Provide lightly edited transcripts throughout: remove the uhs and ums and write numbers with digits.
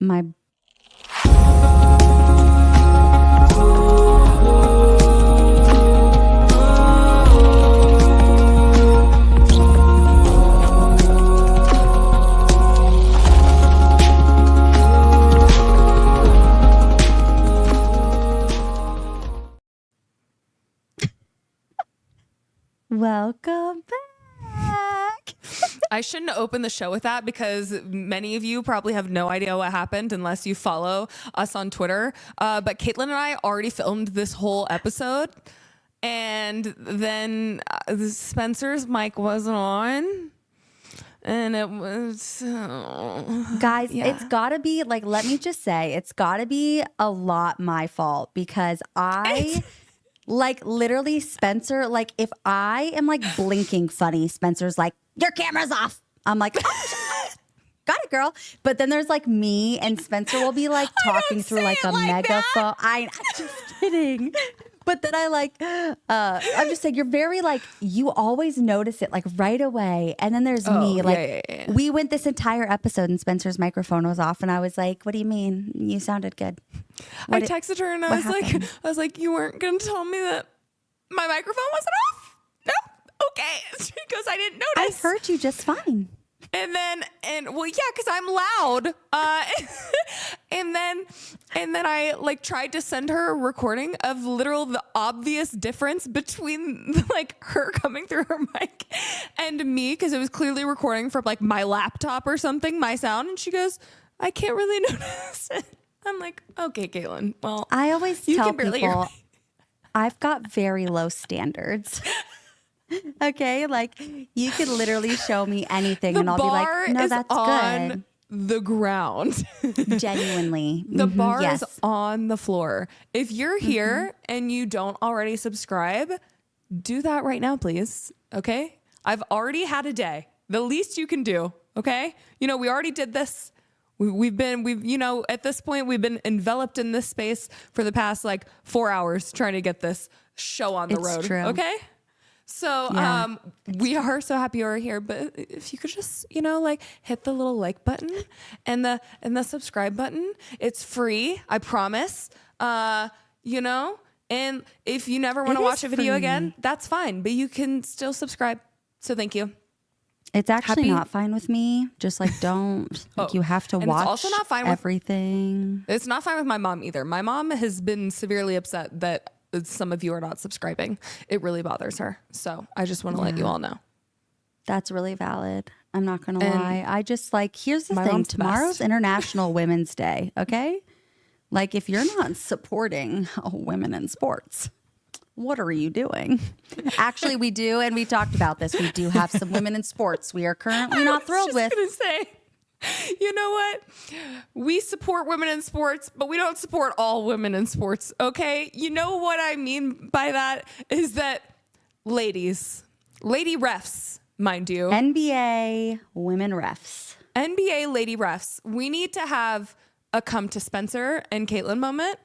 My welcome back. I shouldn't open the show with that because many of you probably have no idea what happened unless you follow us on Twitter. But Caitlin and I already filmed this whole episode, and then Spencer's mic wasn't on. And it was... Guys, It's gotta be like, let me just say, it's gotta be a lot my fault because like literally Spencer, like if I am like blinking funny, Spencer's like, your camera's off. I'm like, got it, girl. But then there's like me and Spencer will be like talking through like a megaphone. I'm just kidding. But then I'm just saying, you're very like, you always notice it like right away. And then there's me. Like we went this entire episode and Spencer's microphone was off. And I was like, what do you mean? You sounded good. I texted her and I was like, you weren't going to tell me that my microphone wasn't off? No? Okay. She goes, I didn't notice. I heard you just fine. And well, yeah, because I'm loud. And then I like tried to send her a recording of the obvious difference between like her coming through her mic and me, because it was clearly recording from like my laptop or something, my sound. And she goes, I can't really notice it. I'm like, okay, Caitlin. Well, I always tell people I've got very low standards. Okay, like you could literally show me anything and I'll be like, no, that's good. The ground. Genuinely. The bar is on the floor. If you're here and you don't already subscribe, do that right now, please. Okay? I've already had a day. The least you can do. Okay? We already did this. We've at this point, we've been enveloped in this space for the past like 4 hours trying to get this show on the road. True. Okay? So we are so happy you're here, but if you could just, like hit the little like button and the subscribe button, it's free. I promise. And if you never want to watch a video again, that's fine, but you can still subscribe. So thank you. It's actually not fine with me. Just like, don't, you have to watch it's also not fine everything. It's not fine with my mom either. My mom has been severely upset that some of you are not subscribing. It really bothers her. So I just want to let you all know. That's really valid. I'm not going to lie. I just like, here's the thing. Tomorrow's International Women's Day. Okay. Like if you're not supporting women in sports, what are you doing? Actually, we do. And we talked about this. We do have some women in sports we are currently not thrilled with. I was just going to say, you know what? We support women in sports, but we don't support all women in sports, okay? You know what I mean by that is that lady refs, mind you. NBA women refs. NBA lady refs. We need to have a come to Spencer and Caitlin moment,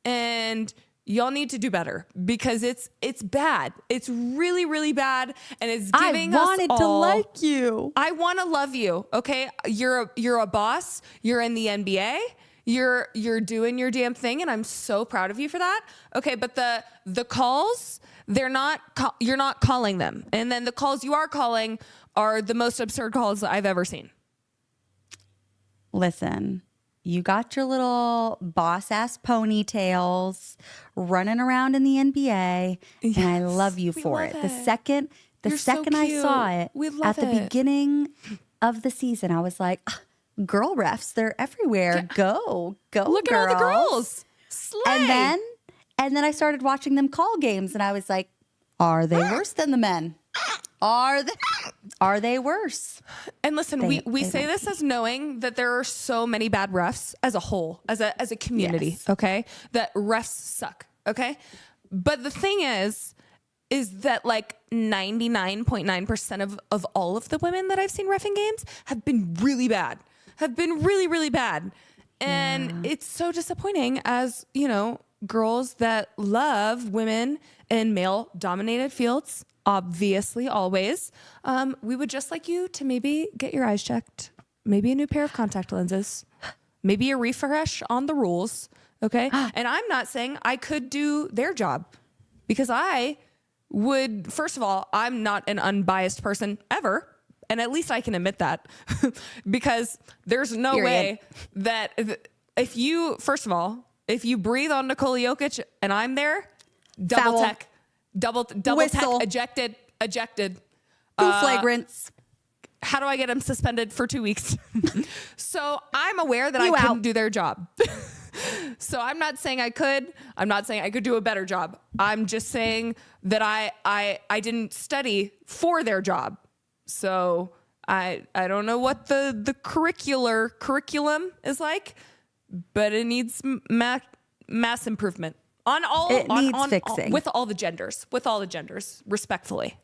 and y'all need to do better because it's bad. It's really, really bad. And it's giving us all... I wanted to like you. I want to love you. Okay. You're a boss. You're in the NBA. You're doing your damn thing. And I'm so proud of you for that. Okay. But the calls, you're not calling them. And then the calls you are calling are the most absurd calls I've ever seen. Listen. You got your little boss-ass ponytails running around in the NBA, and I love you for it. The second I saw it at the beginning of the season, I was like, girl refs, they're everywhere. Yeah. Go, look girls. At all the girls. Slay. And then I started watching them call games, and I was like, are they worse than the men? Are they worse? And listen, we say this as knowing that there are so many bad refs as a whole, as a community, okay? That refs suck, okay? But the thing is that like 99.9% of all of the women that I've seen reffing games have been really bad. And it's so disappointing as, girls that love women in male dominated fields. Obviously, always. We would just like you to maybe get your eyes checked. Maybe a new pair of contact lenses. maybe a refresh on the rules. Okay. And I'm not saying I could do their job because I would, first of all, I'm not an unbiased person ever. And at least I can admit that because there's no way that if you, first of all, if you breathe on Nikola Jokic and I'm there, double tech, double Whistle. tech, ejected. Two flagrants. How do I get him suspended for 2 weeks? So I'm aware that I couldn't do their job. So I'm not saying I could. I'm not saying I could do a better job. I'm just saying that I didn't study for their job. So I don't know what the curriculum is like, but it needs mass improvement on all. It needs fixing with all the genders, respectfully.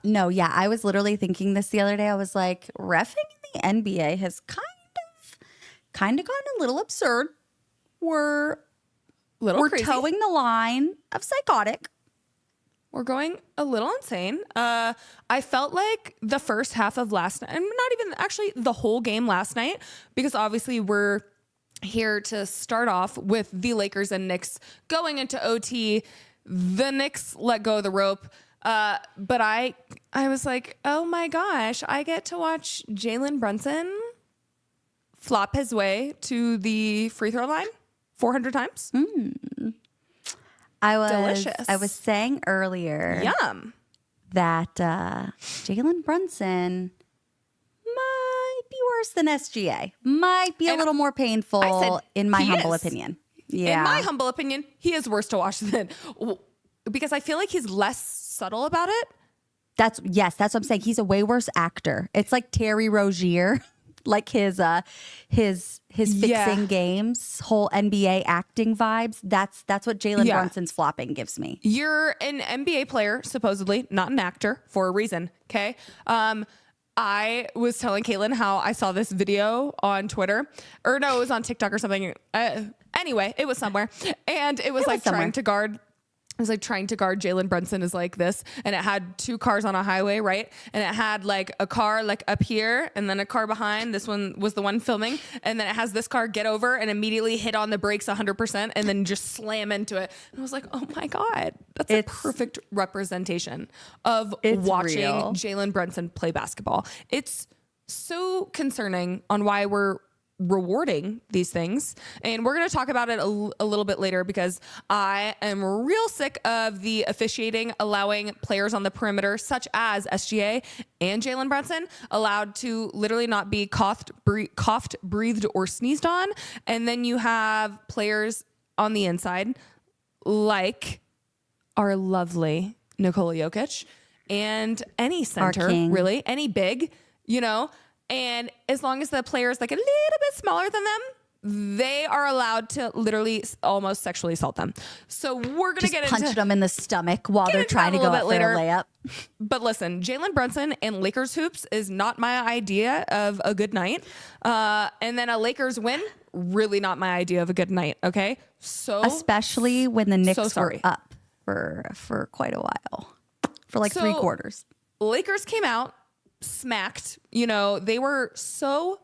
No, yeah, I was literally thinking this the other day. I was like, reffing in the NBA has kind of gotten a little absurd. We're crazy. towing the line of psychotic. We're going a little insane. I felt like the first half of last night, and not even actually the whole game last night, because obviously we're here to start off with the Lakers and Knicks going into OT. The Knicks let go of the rope. But I was like, oh my gosh, I get to watch Jalen Brunson flop his way to the free throw line 400 times. Delicious. I was saying earlier that Jalen Brunson might be worse than SGA. Might be a little more painful in my humble opinion. Yeah. In my humble opinion, he is worse to watch than, because I feel like he's less subtle about it. That's what I'm saying. He's a way worse actor. It's like Terry Rozier, like his fixing games, whole NBA acting vibes. That's what Jalen Brunson's flopping gives me. You're an NBA player, supposedly, not an actor, for a reason. Okay. I was telling Caitlin how I saw this video on Twitter, or no, it was on TikTok or something. Anyway, it was somewhere, and it was trying to guard. It was like trying to guard Jalen Brunson is like this, and it had two cars on a highway, right? And it had like a car like up here, and then a car behind. This one was the one filming, and then it has this car get over and immediately hit on the brakes 100%, and then just slam into it. And I was like, oh my god, that's a perfect representation of watching Jalen Brunson play basketball. It's so concerning on why we're rewarding these things, and we're going to talk about it a little bit later, because I am real sick of the officiating allowing players on the perimeter such as SGA and Jalen Brunson allowed to literally not be coughed, breathed, or sneezed on. And then you have players on the inside like our lovely Nikola Jokic and any center, really, any big, and as long as the player is like a little bit smaller than them, they are allowed to literally almost sexually assault them. So we're going to get into punch them in the stomach while they're trying to go up for a layup. But listen, Jalen Brunson and Lakers hoops is not my idea of a good night. And then a Lakers win, really not my idea of a good night. Okay. So especially when the Knicks were up for quite a while, for like 3 quarters. Lakers came out, smacked, they were so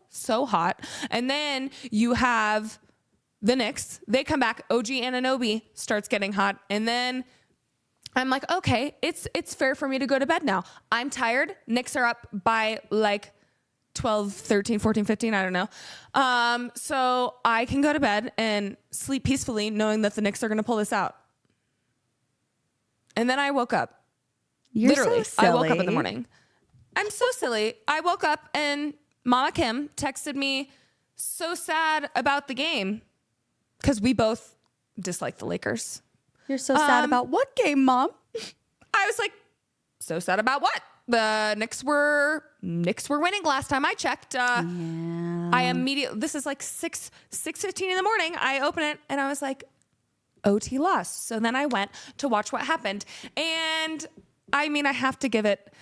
hot. And then you have the Knicks, they come back, OG Anunoby starts getting hot, and then I'm like, okay, it's fair for me to go to bed now. I'm tired. Knicks are up by like 12, 13, 14, 15, I don't know. So I can go to bed and sleep peacefully knowing that the Knicks are going to pull this out. And then I woke up. Literally, I woke up in the morning. I'm so silly. I woke up and Mama Kim texted me, so sad about the game, because we both dislike the Lakers. You're so sad about what game, Mom? I was like, so sad about what? The Knicks were winning last time I checked. I immediately, this is like 6:15 in the morning. I open it and I was like, OT lost. So then I went to watch what happened. And I mean, I have to give it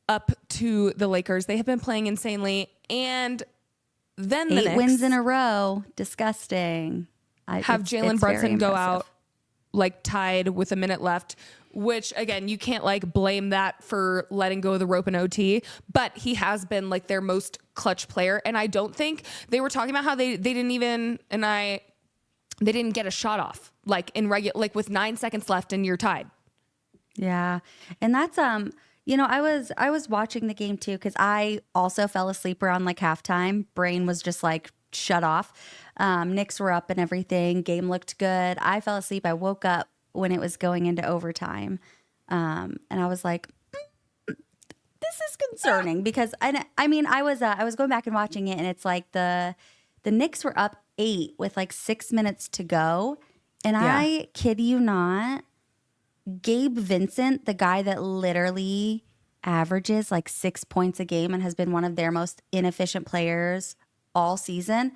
up to the Lakers. They have been playing insanely. And then the 8 wins in a row. Disgusting. Have Jalen Brunson go out like tied with a minute left which again, you can't like blame that for letting go of the rope in OT, but he has been like their most clutch player. And I don't think they were talking about how they didn't even, they didn't get a shot off like in like with 9 seconds left and you're tied. Yeah. And that's, you know, I was watching the game too, cause I also fell asleep around like halftime. Brain was just like shut off. Knicks were up and everything. Game looked good. I fell asleep. I woke up when it was going into overtime. And I was like, this is concerning because I mean, I was going back and watching it and it's like the Knicks were up 8 with like 6 minutes to go. And I kid you not, Gabe Vincent, the guy that literally averages like 6 points a game and has been one of their most inefficient players all season,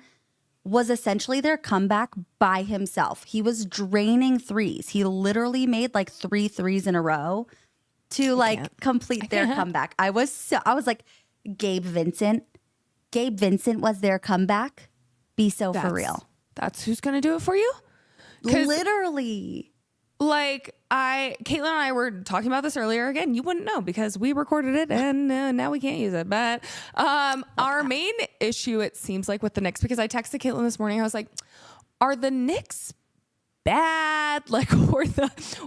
was essentially their comeback by himself. He was draining threes. He literally made like 3 threes in a row to like complete their comeback. I was like, Gabe Vincent was their comeback. Be for real. That's who's going to do it for you? Literally. Like Caitlin and I were talking about this earlier. Again, you wouldn't know because we recorded it and now we can't use it. But our main issue, it seems like, with the Knicks, because I texted Caitlin this morning, I was like, are the Knicks bad? Like,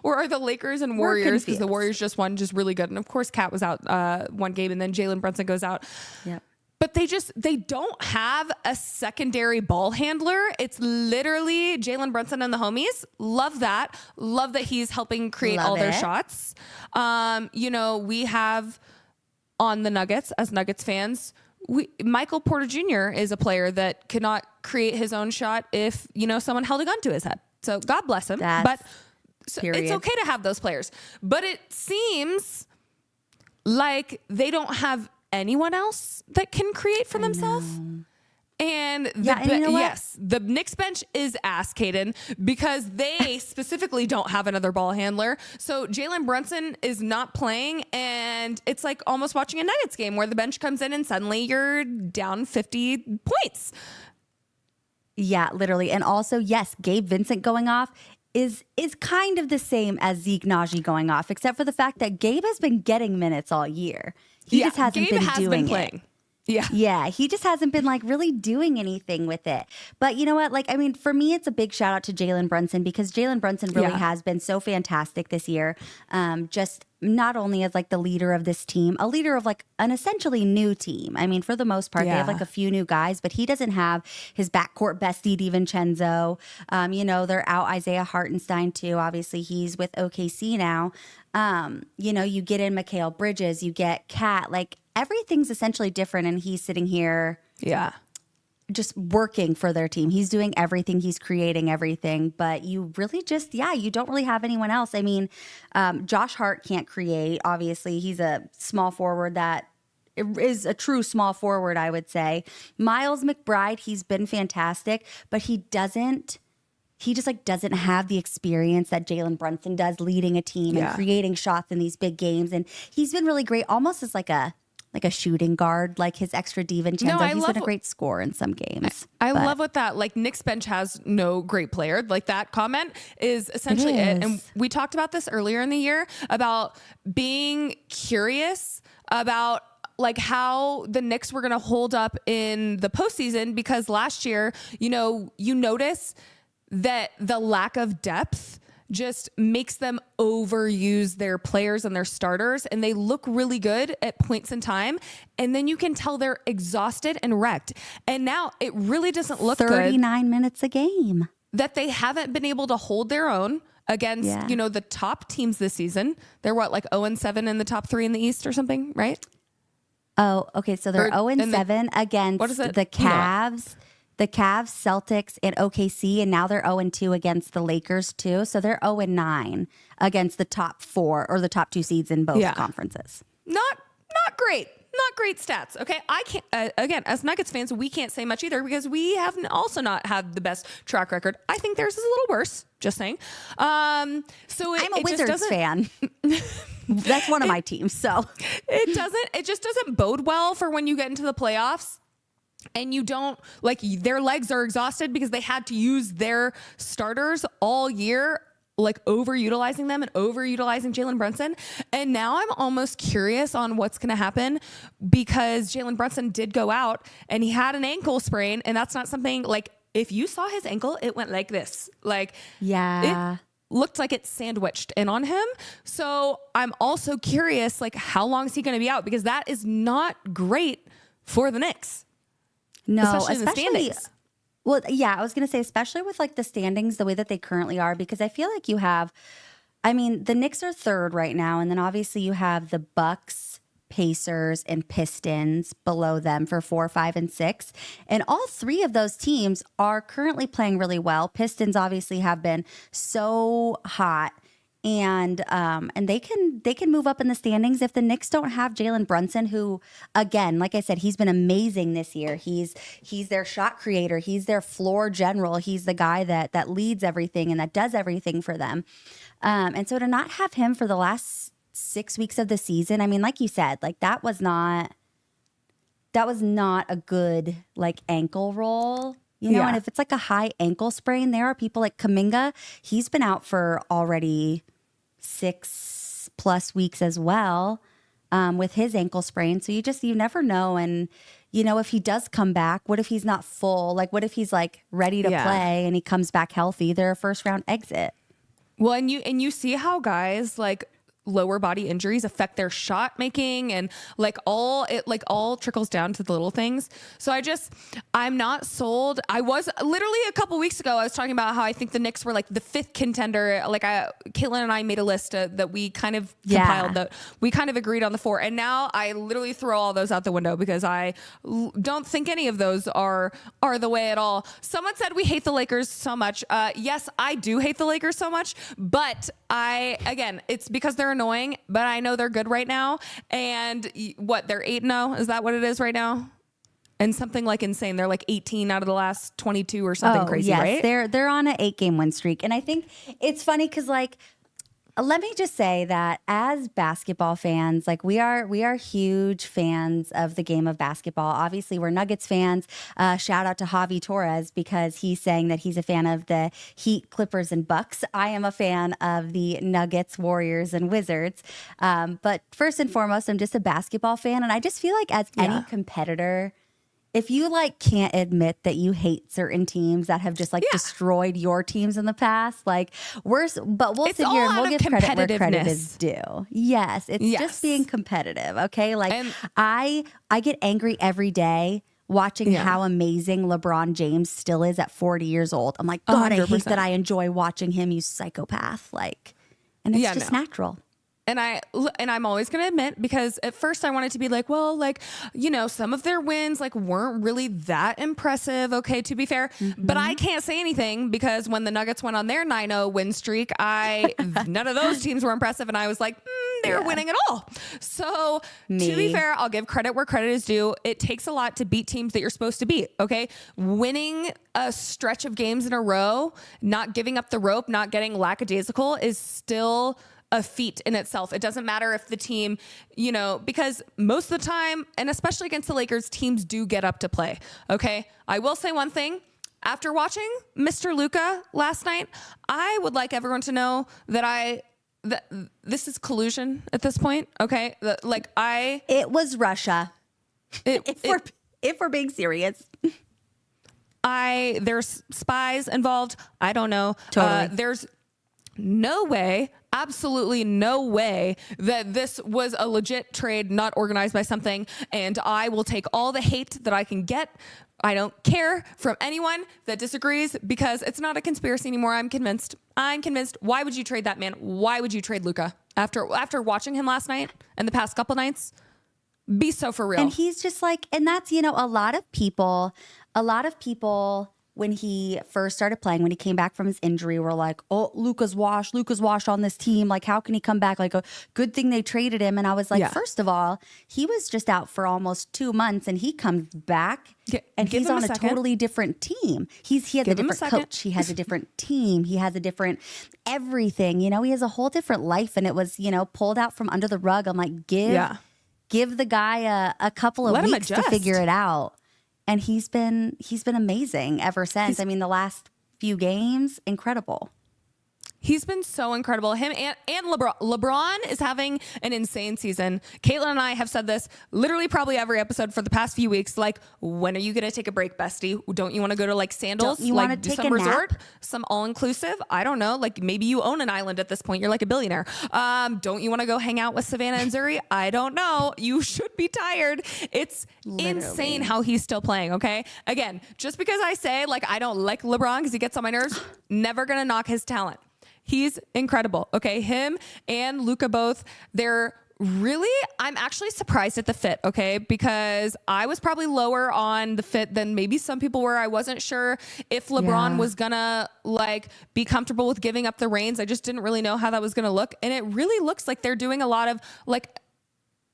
or are the Lakers and Warriors? Because the Warriors just won, just really good. And of course, Kat was out one game and then Jalen Brunson goes out. Yep. But they don't have a secondary ball handler. It's literally Jalen Brunson and the homies. Love that. Love that he's helping create all their shots. You know, we have on the Nuggets, as Nuggets fans, Michael Porter Jr. is a player that could not create his own shot if, you know, someone held a gun to his head. So God bless him. But so it's okay to have those players. But it seems like they don't have anyone else that can create for themselves. And the Knicks bench is ass, Kaden, because they specifically don't have another ball handler. So Jalen Brunson is not playing, and it's like almost watching a Nuggets game where the bench comes in and suddenly you're down 50 points. Yeah, literally. And also, yes, Gabe Vincent going off is kind of the same as Zeke Nnaji going off, except for the fact that Gabe has been getting minutes all year. He just hasn't been doing it. Yeah, he just hasn't been like really doing anything with it. But you know what? Like, I mean, for me, it's a big shout out to Jalen Brunson because Jalen Brunson really has been so fantastic this year. Just not only as like the leader of this team, a leader of like an essentially new team. I mean, for the most part, they have like a few new guys, but he doesn't have his backcourt bestie, DiVincenzo. You know, they're out Isaiah Hartenstein too. Obviously, he's with OKC now. You know, you get in Mikal Bridges, you get Kat, like everything's essentially different. And he's sitting here just working for their team. He's doing everything. He's creating everything. But you really just, you don't really have anyone else. I mean, Josh Hart can't create. Obviously, he's a small forward that is a true small forward, I would say. Miles McBride, he's been fantastic, but he just like doesn't have the experience that Jalen Brunson does leading a team and creating shots in these big games. And he's been really great, almost as like a shooting guard, like his extra DiVincenzo. He's been a great scorer in some games. I love what that, like, Knicks bench has no great player. Like, that comment is essentially it. And we talked about this earlier in the year about being curious about like how the Knicks were going to hold up in the postseason, because last year, you know, you notice that the lack of depth just makes them overuse their players and their starters, and they look really good at points in time, and then you can tell they're exhausted and wrecked. And now it really doesn't look 39 minutes a game. That they haven't been able to hold their own against, you know, the top teams this season. They're what, like 0-7 in the top 3 in the East or something, right? Oh, okay. So they're 0-7 against the Cavs. The Cavs, Celtics, and OKC, and now they're 0-2 against the Lakers too. So they're 0-9 against the top 4 or the top 2 seeds in both conferences. Not great. Not great stats. Okay, I can't. Again, as Nuggets fans, we can't say much either because we have also not had the best track record. I think theirs is a little worse. Just saying. So I'm a Wizards fan. That's one of my teams. So it just doesn't bode well for when you get into the playoffs. And you don't, like, their legs are exhausted because they had to use their starters all year. like overutilizing them and overutilizing Jalen Brunson. And now I'm almost curious on what's going to happen because Jalen Brunson did go out and he had an ankle sprain. And that's not something like, if you saw his ankle, it went like this. Like, it looked like it sandwiched in on him. So I'm also curious, like, how long is he going to be out? Because that is not great for the Knicks. No, especially in the standings. Well, yeah, I was going to say, especially with like the standings, the way that they currently are, because I feel like you have, I mean, the Knicks are third right now. And then obviously you have the Bucks, Pacers, and Pistons below them for 4, 5, and 6. And all three of those teams are currently playing really well. Pistons obviously have been so hot. And they can move up in the standings if the Knicks don't have Jalen Brunson, who, again, like I said, he's been amazing this year. He's their shot creator. He's their floor general. He's the guy that leads everything and that does everything for them. And so to not have him for the last 6 weeks of the season, I mean, like you said, like that was not a good like ankle roll. You know, and if it's like a high ankle sprain, there are people like Kuminga. He's been out for already 6+ weeks as well with his ankle sprain. So you never know. And, you know, if he does come back, what if he's not full? Like, what if he's like ready to play and he comes back healthy? They're a first round exit. Well, and you see how guys like lower body injuries affect their shot making and like all trickles down to the little things. So I'm not sold. I was literally a couple weeks ago, I was talking about how I think the Knicks were like the 5th contender. Like Caitlin and I made a list that we kind of compiled that we kind of agreed on the 4. And now I literally throw all those out the window because I don't think any of those are the way at all. Someone said we hate the Lakers so much. Yes, I do hate the Lakers so much, but it's because they're annoying, but I know they're good right now. And they're 8-0. Is that what it is right now? And something like insane. They're like 18 out of the last 22 or something crazy, yes. right? They're on an 8-game win streak. And I think it's funny because like, let me just say that as basketball fans, like we are huge fans of the game of basketball. Obviously, we're Nuggets fans. Shout out to Javi Torres because he's saying that he's a fan of the Heat, Clippers, and Bucks. I am a fan of the Nuggets, Warriors, and Wizards. But first and foremost, I'm just a basketball fan. And I just feel like as any competitor, if you like can't admit that you hate certain teams that have just like destroyed your teams in the past, like we'll sit here and we'll give credit where credit is due. Yes, it's just being competitive. Okay, like I get angry every day watching how amazing LeBron James still is at 40 years old. I'm like, God, 100%. I hate that I enjoy watching him, you psychopath. Like, and it's just natural. And I'm always going to admit, because at first I wanted to be like, well, like, you know, some of their wins like weren't really that impressive. Okay, to be fair, but I can't say anything because when the Nuggets went on their 9-0 win streak, none of those teams were impressive, and I was like, they're winning at all. So to be fair, I'll give credit where credit is due. It takes a lot to beat teams that you're supposed to beat. Okay, winning a stretch of games in a row, not giving up the rope, not getting lackadaisical is still a feat in itself. It doesn't matter if the team, you know, because most of the time, and especially against the Lakers, teams do get up to play. Okay. I will say one thing. After watching Mr. Luka last night, I would like everyone to know that this is collusion at this point. Okay. It was Russia. If we're being serious. There's spies involved. I don't know. Totally. There's no way, absolutely no way that this was a legit trade not organized by something, and I will take all the hate that I can get. I don't care from anyone that disagrees because it's not a conspiracy anymore. I'm convinced. Why would you trade that man? Why would you trade Luka after watching him last night and the past couple nights? Be so for real. And he's just like, and that's, you know, a lot of people when he first started playing, when he came back from his injury, were like, oh, Luka's washed on this team. Like, how can he come back? Like, a good thing they traded him. And I was like, first of all, he was just out for almost 2 months and he comes back and he's on a totally different team. He has a different coach. He has a different team. He has a different everything. You know, he has a whole different life, and it was, you know, pulled out from under the rug. I'm like, give the guy a couple of weeks to figure it out. And he's been amazing ever since. I mean, the last few games, incredible. He's been so incredible. Him and LeBron. LeBron is having an insane season. Caitlin and I have said this literally probably every episode for the past few weeks. Like, when are you going to take a break, bestie? Don't you want to go to like Sandals? Don't you want to take some a resort, nap? some all-inclusive? I don't know. Like, maybe you own an island at this point. You're like a billionaire. Don't you want to go hang out with Savannah and Zuri? I don't know. You should be tired. It's insane how he's still playing. Okay. Again, just because I say like I don't like LeBron because he gets on my nerves, never gonna knock his talent. He's incredible. Okay. Him and Luka both, I'm actually surprised at the fit, okay? Because I was probably lower on the fit than maybe some people were. I wasn't sure if LeBron was gonna like be comfortable with giving up the reins. I just didn't really know how that was gonna look. And it really looks like they're doing a lot of like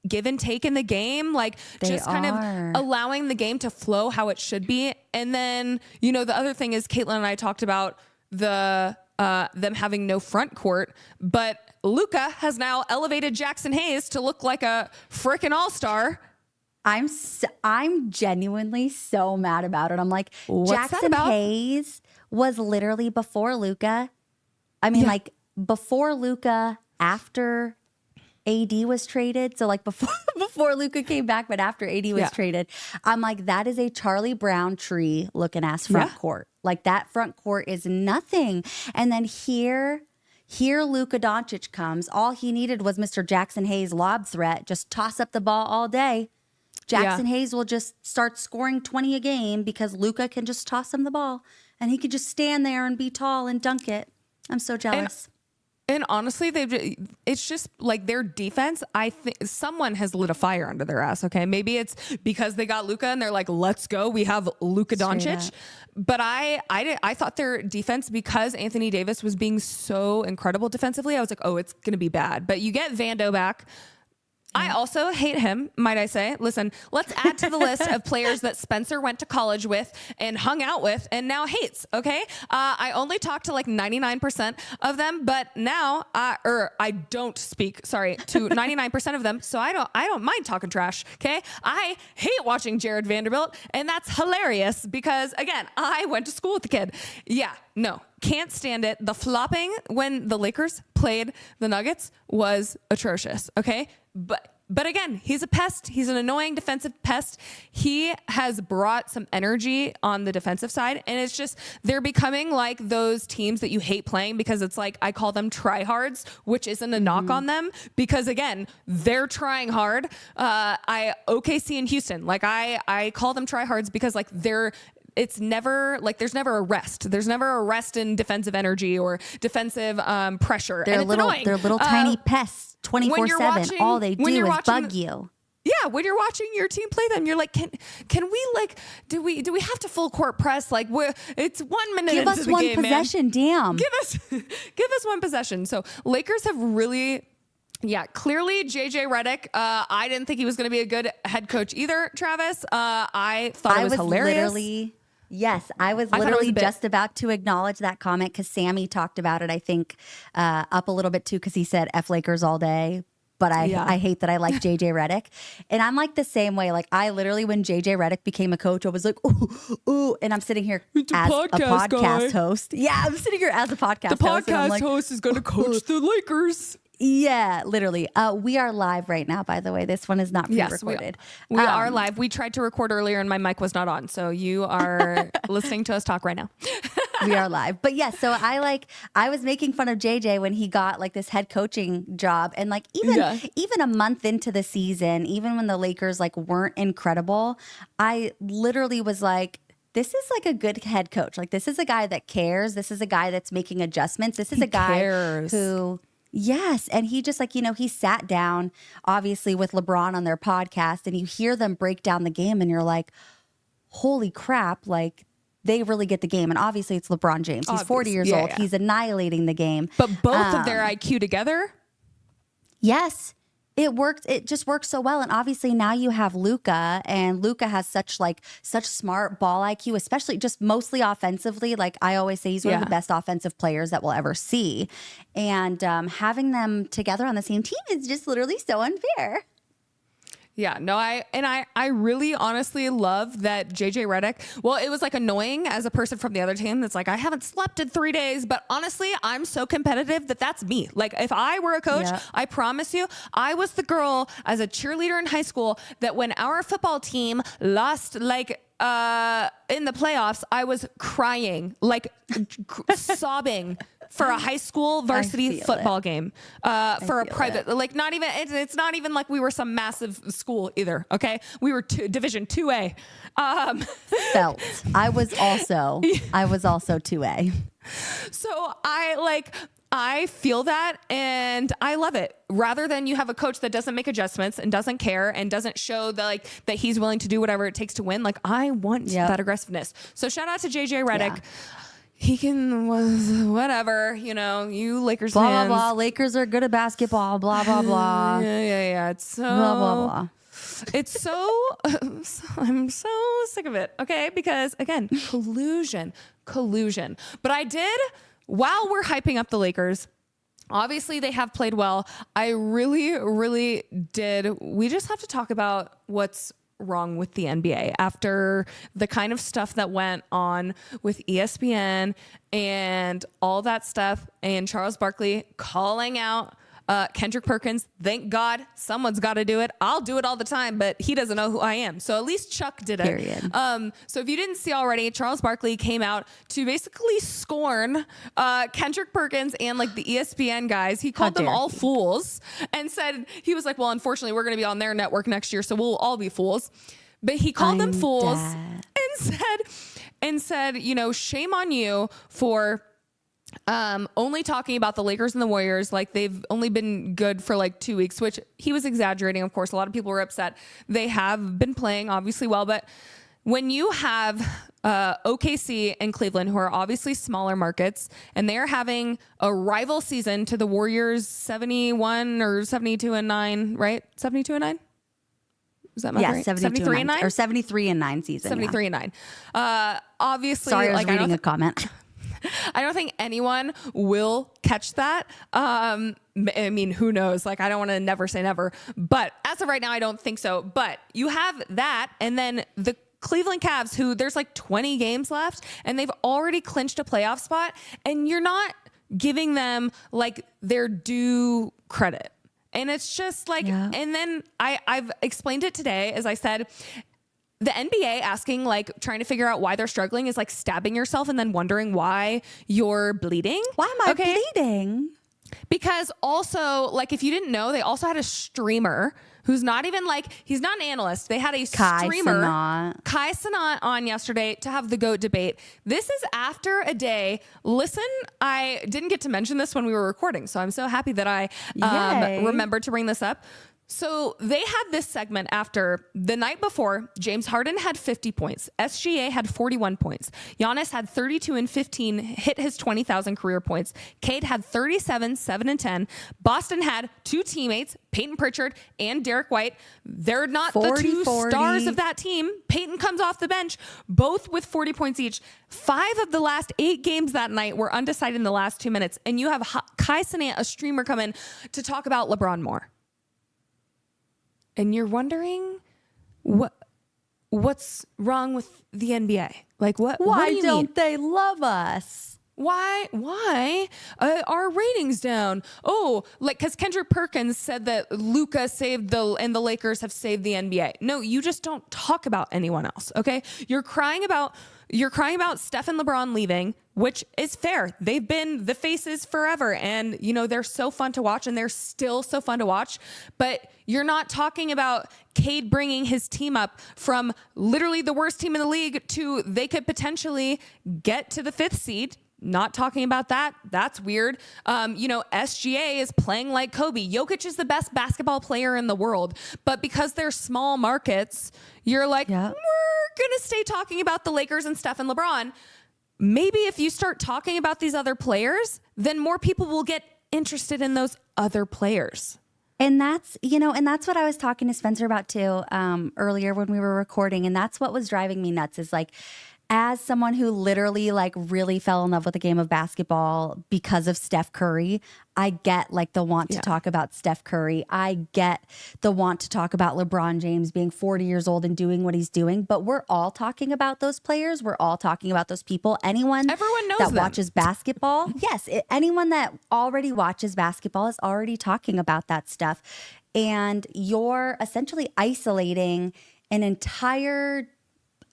give and take in the game, like kind of allowing the game to flow how it should be. And then, the other thing is Caitlin and I talked about them having no front court, but Luka has now elevated Jackson Hayes to look like a freaking all-star. I'm genuinely so mad about it. I'm like, what's Jackson Hayes was literally before Luka. I mean, like before Luka, after AD was traded. So like before Luka came back, but after AD was traded, I'm like, that is a Charlie Brown tree looking ass front court. Like that front court is nothing. And then here Luka Doncic comes. All he needed was Mr. Jackson Hayes lob threat. Just toss up the ball all day. Jackson Hayes will just start scoring 20 a game because Luka can just toss him the ball and he could just stand there and be tall and dunk it. I'm so jealous. And honestly, it's just like their defense. I think someone has lit a fire under their ass. Okay, maybe it's because they got Luka and they're like, "Let's go, we have Luka Doncic." But I thought their defense, because Anthony Davis was being so incredible defensively, I was like, "Oh, it's gonna be bad." But you get Vando back. I also hate him, might I say. Listen, let's add to the list of players that Spencer went to college with and hung out with and now hates, okay? I only talked to like 99% of them, but now, I don't speak, to 99% of them, so I don't mind talking trash, okay? I hate watching Jared Vanderbilt, and that's hilarious because, again, I went to school with the kid. Yeah, no. Can't stand it. The flopping when the Lakers played the Nuggets was atrocious, okay? But again, he's a pest. He's an annoying defensive pest. He has brought some energy on the defensive side, and it's just they're becoming like those teams that you hate playing because it's like I call them tryhards, which isn't a knock on them because again, they're trying hard. OKC in Houston, like I call them tryhards because like it's never like there's never a rest. There's never a rest in defensive energy or defensive pressure. They're They're little tiny pests 24/7. All they do is bug you. Yeah, when you're watching your team play them, you're like, can we like do we have to full court press? Like it's 1 minute give into us the one game, possession, man. damn. Give us one possession. So Lakers have really. Yeah, clearly JJ Redick. I didn't think he was going to be a good head coach either, Travis. I thought it was hilarious. Yes, I was literally just about to acknowledge that comment because Sammy talked about it, I think, up a little bit too because he said F Lakers all day. But I hate that I like JJ Redick. And I'm like the same way. Like I literally, when JJ Redick became a coach, I was like, ooh. And I'm sitting here as a podcast host. Yeah, I'm sitting here as a podcast host. The podcast host is going to coach the Lakers. Yeah, literally. We are live right now, by the way. This one is not pre-recorded. Yes, we are live. We tried to record earlier and my mic was not on. So you are listening to us talk right now. We are live. But yes, so I was making fun of JJ when he got like this head coaching job. And like even a month into the season, even when the Lakers like weren't incredible, I literally was like, this is like a good head coach. Like this is a guy that cares. This is a guy that's making adjustments. This is a guy who... Yes. And he just like, he sat down obviously with LeBron on their podcast and you hear them break down the game and you're like, holy crap, like they really get the game. And obviously it's LeBron James. He's 40 years old. Yeah. He's annihilating the game. But both of their IQ together? Yes. It worked. It just works so well. And obviously now you have Luka, and Luka has such smart ball IQ, especially just mostly offensively. Like I always say, he's one of the best offensive players that we'll ever see. And having them together on the same team is just literally so unfair. Yeah, no, I really honestly love that JJ Redick. Well, it was like annoying as a person from the other team that's like, I haven't slept in 3 days, but honestly, I'm so competitive that that's me. Like if I were a coach, I promise you, I was the girl as a cheerleader in high school that when our football team lost like in the playoffs, I was crying, like sobbing for a high school varsity football game, for a private, like not even, it's not even like we were some massive school either. Okay. We were Division 2A. Felt. I was also 2A. So I feel that and I love it. Rather than you have a coach that doesn't make adjustments and doesn't care and doesn't show that that he's willing to do whatever it takes to win. Like I want that aggressiveness. So shout out to JJ Redick. Yeah. He can whatever, you Lakers blah, fans. Blah, blah, Lakers are good at basketball, blah, blah, blah. Yeah. It's so... Blah, blah, blah. It's so... I'm so sick of it, okay? Because, again, collusion. But I did, while we're hyping up the Lakers, obviously they have played well. I really, really did. We just have to talk about what's wrong with the NBA after the kind of stuff that went on with ESPN and all that stuff, and Charles Barkley calling out Kendrick Perkins. Thank God someone's got to do it. I'll do it all the time, but he doesn't know who I am. So at least Chuck did it. Period. So if you didn't see already, Charles Barkley came out to basically scorn Kendrick Perkins and like the ESPN guys. He called them all fools and said, he was like, well, unfortunately, we're going to be on their network next year, so we'll all be fools. But he called them fools and said, shame on you for only talking about the Lakers and the Warriors like they've only been good for like 2 weeks, which he was exaggerating. Of course, a lot of people were upset. They have been playing obviously well, but when you have OKC and Cleveland, who are obviously smaller markets, and they're having a rival season to the Warriors 71 or 72-9, right? 72-9? Is that my right? 73-9 or 73-9 season. 73-9. Obviously, sorry, I was reading a comment. I don't think anyone will catch that. I mean, who knows? Like, I don't want to never say never, but as of right now, I don't think so. But you have that, and then the Cleveland Cavs, who there's like 20 games left, and they've already clinched a playoff spot, and you're not giving them like their due credit. And it's just like, and then I've explained it today, as I said, the NBA asking, like, trying to figure out why they're struggling is like stabbing yourself and then wondering why you're bleeding. Why am I bleeding? Because also, like, if you didn't know, they also had a streamer who's not even like, he's not an analyst. They had a streamer, Kai Cenat, on yesterday to have the GOAT debate. This is after a day. Listen, I didn't get to mention this when we were recording, so I'm so happy that I remembered to bring this up. So they had this segment after the night before. James Harden had 50 points. SGA had 41 points. Giannis had 32 and 15, hit his 20,000 career points. Cade had 37, 7 and 10. Boston had two teammates, Peyton Pritchard and Derek White. They're not the two stars of that team. Peyton comes off the bench, both with 40 points each. 5 of the last 8 games that night were undecided in the last 2 minutes. And you have Kai Cenat, a streamer, come in to talk about LeBron more. And you're wondering what's wrong with the NBA? Like why don't they love us? Why are ratings down? Oh, like because Kendrick Perkins said that Luka saved the Lakers have saved the NBA. No, you just don't talk about anyone else. Okay, you're crying about Steph and LeBron leaving, which is fair. They've been the faces forever, and they're so fun to watch, and they're still so fun to watch. But you're not talking about Cade bringing his team up from literally the worst team in the league to they could potentially get to the 5th seed. Not talking about that. That's weird. SGA is playing like Kobe. Jokic is the best basketball player in the world. But because they're small markets, you're like, we're going to stay talking about the Lakers and Steph and LeBron. Maybe if you start talking about these other players, then more people will get interested in those other players. And that's what I was talking to Spencer about too, earlier when we were recording. And that's what was driving me nuts is like, as someone who literally like really fell in love with the game of basketball because of Steph Curry, I get like the want to talk about Steph Curry. I get the want to talk about LeBron James being 40 years old and doing what he's doing. But we're all talking about those players. We're all talking about those people. Everyone knows that watches basketball. Yes. Anyone that already watches basketball is already talking about that stuff. And you're essentially isolating an entire,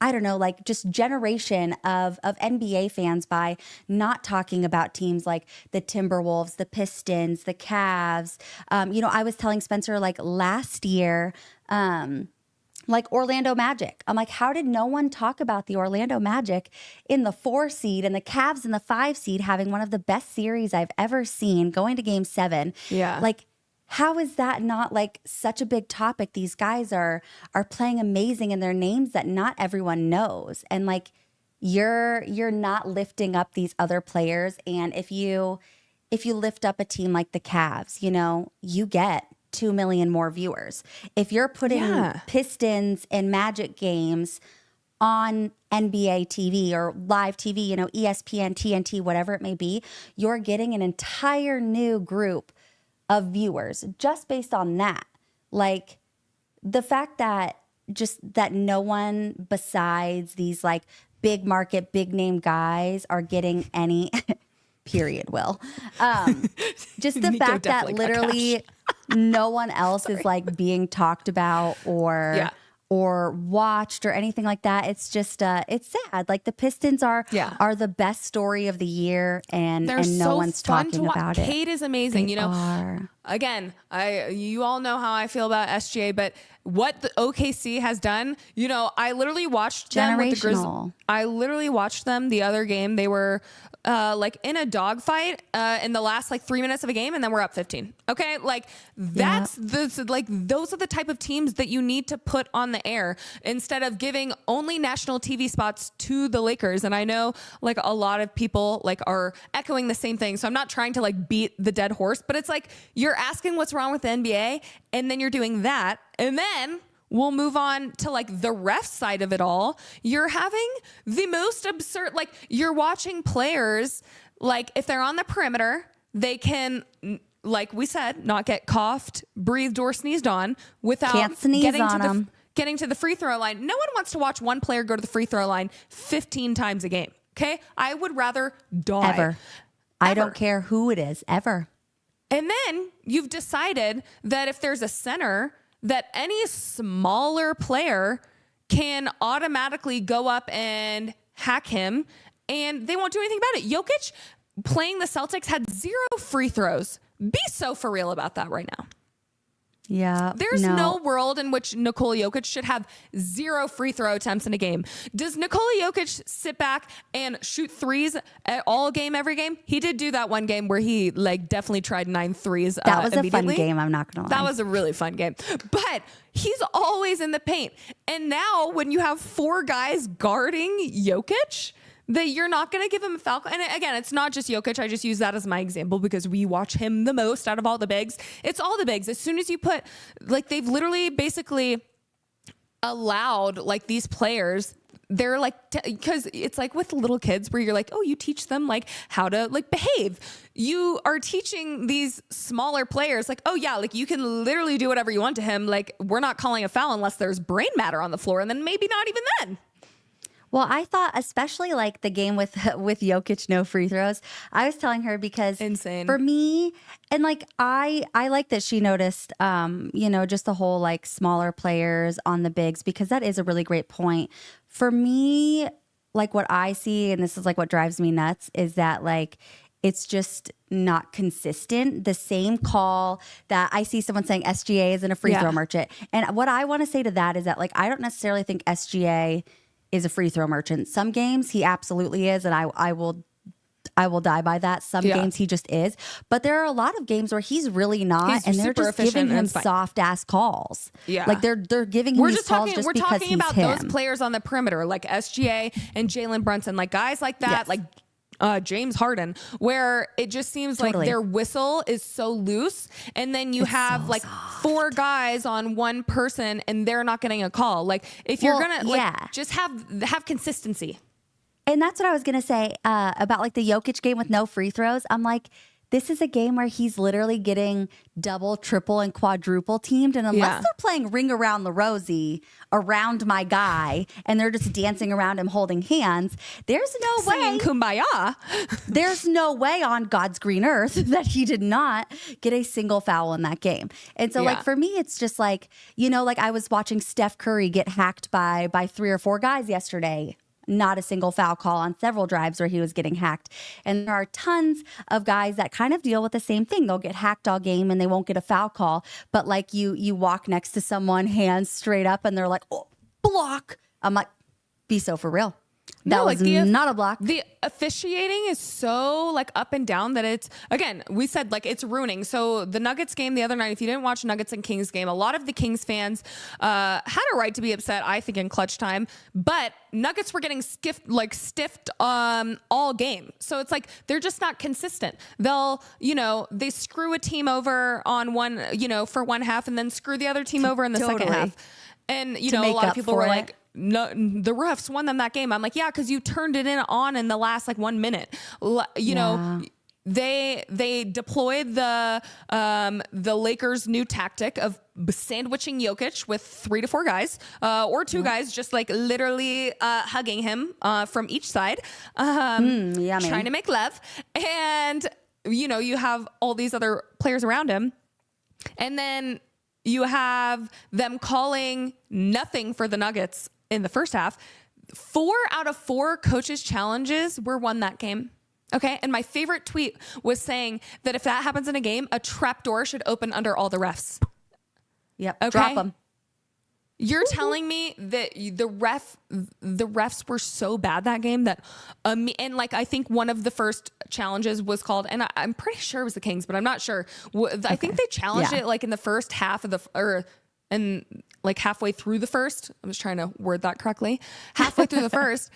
I don't know, like just generation of NBA fans by not talking about teams like the Timberwolves, the Pistons, the Cavs. I was telling Spencer like last year, like Orlando Magic. I'm like, how did no one talk about the Orlando Magic in the 4 seed and the Cavs in the 5 seed having one of the best series I've ever seen, going to game 7? Yeah. Like, how is that not like such a big topic? These guys are playing amazing and they're names that not everyone knows. And like you're not lifting up these other players. And if you lift up a team like the Cavs, you get 2 million more viewers. If you're putting Pistons and Magic games on NBA TV or live TV, ESPN, TNT, whatever it may be, you're getting an entire new group of viewers just based on that. Like the fact that no one besides these like big market, big name guys are getting any period, Will. Just the fact that literally no one else is like being talked about or watched or anything like that. It's just it's sad. Like the Pistons are the best story of the year, and no one's talking about it. Kate is amazing. They are. Again, you all know how I feel about SGA, but what the OKC has done, I literally watched them with the Grizzlies. I literally watched them the other game. They were like in a dogfight in the last like 3 minutes of a game, and then we're up 15. Okay, like those are the type of teams that you need to put on the air instead of giving only national TV spots to the Lakers. And I know like a lot of people like are echoing the same thing, so I'm not trying to like beat the dead horse, but it's like you're asking what's wrong with the NBA, and then you're doing that, and then we'll move on to like the ref side of it all. You're having the most absurd, like you're watching players, like if they're on the perimeter, they can, like we said, not get coughed, breathed, or sneezed on without getting to the free throw line. No one wants to watch one player go to the free throw line 15 times a game. Okay. I would rather die. Ever. I don't care who it is, ever. And then you've decided that if there's a center, that any smaller player can automatically go up and hack him, and they won't do anything about it. Jokic playing the Celtics had 0 free throws. Be so for real about that right now. Yeah. There's no world in which Nikola Jokic should have 0 free throw attempts in a game. Does Nikola Jokic sit back and shoot threes at all game, every game? He did do that one game where he like definitely tried 9 threes. That was a fun game. I'm not going to lie. That was a really fun game, but he's always in the paint. And now when you have 4 guys guarding Jokic, that you're not going to give him a foul. And again, it's not just Jokic. I just use that as my example because we watch him the most out of all the bigs. It's all the bigs. As soon as you put, like, they've literally basically allowed like these players, they're like, because it's like with little kids where you're like, oh, you teach them like how to like behave. You are teaching these smaller players like, oh yeah, like you can literally do whatever you want to him. Like we're not calling a foul unless there's brain matter on the floor. And then maybe not even then. Well, I thought especially like the game with Jokic, no free throws. I was telling her because insane for me, and like I like that she noticed, just the whole like smaller players on the bigs, because that is a really great point. For me, like what I see, and this is like what drives me nuts, is that like it's just not consistent. The same call that I see someone saying SGA isn't a free throw merchant, and what I want to say to that is that like I don't necessarily think SGA is a free throw merchant. Some games he absolutely is, and I will die by that. Some games he just is, but there are a lot of games where he's really not, and they're just giving him soft ass calls. Yeah, like they're giving him these calls just because he's him. We're talking about those players on the perimeter, like SGA and Jalen Brunson, like guys like that, like James Harden, where it just seems like their whistle is so loose, and then you have like soft. 4 guys on one person and they're not getting a call. Like if you're gonna just have consistency. And that's what I was going to say about like the Jokic game with no free throws. I'm like, this is a game where he's literally getting double, triple, and quadruple teamed. And unless they're playing Ring Around the Rosie around my guy and they're just dancing around him holding hands, there's no Singing way. Kumbaya. There's no way on God's green earth that he did not get a single foul in that game. And so like for me, it's just like, you know, like I was watching Steph Curry get hacked by 3 or 4 guys yesterday. Not a single foul call on several drives where he was getting hacked. And there are tons of guys that kind of deal with the same thing. They'll get hacked all game and they won't get a foul call. But like you walk next to someone, hands straight up, and they're like, oh, block. I'm like, be so for real. That was not a block. The officiating is so like up and down that it's, again, we said like it's ruining. So the Nuggets game the other night, if you didn't watch Nuggets and Kings game, a lot of the Kings fans had a right to be upset, I think, in clutch time. But Nuggets were getting stiffed all game. So it's like they're just not consistent. They'll, you know, they screw a team over on one, you know, for one half and then screw the other team over in the second half. And, you know, a lot of people were like, no, the refs won them that game. I'm like, yeah, because you turned it in the last like 1 minute. You know, they deployed the Lakers' new tactic of sandwiching Jokic with 3 to 4 guys or 2 guys, just like literally hugging him from each side, trying to make love. And, you know, you have all these other players around him. And then you have them calling nothing for the Nuggets in the first half. 4 out of 4 coaches' challenges were won that game. Okay. And my favorite tweet was saying that if that happens in a game, a trap door should open under all the refs. Yep. Okay? Drop them. You're telling me that the refs were so bad that game that, and like I think one of the first challenges was called, and I'm pretty sure it was the Kings, but I'm not sure. I think they challenged it like in the first half of and like halfway through the first. I was trying to word that correctly. Halfway through the first,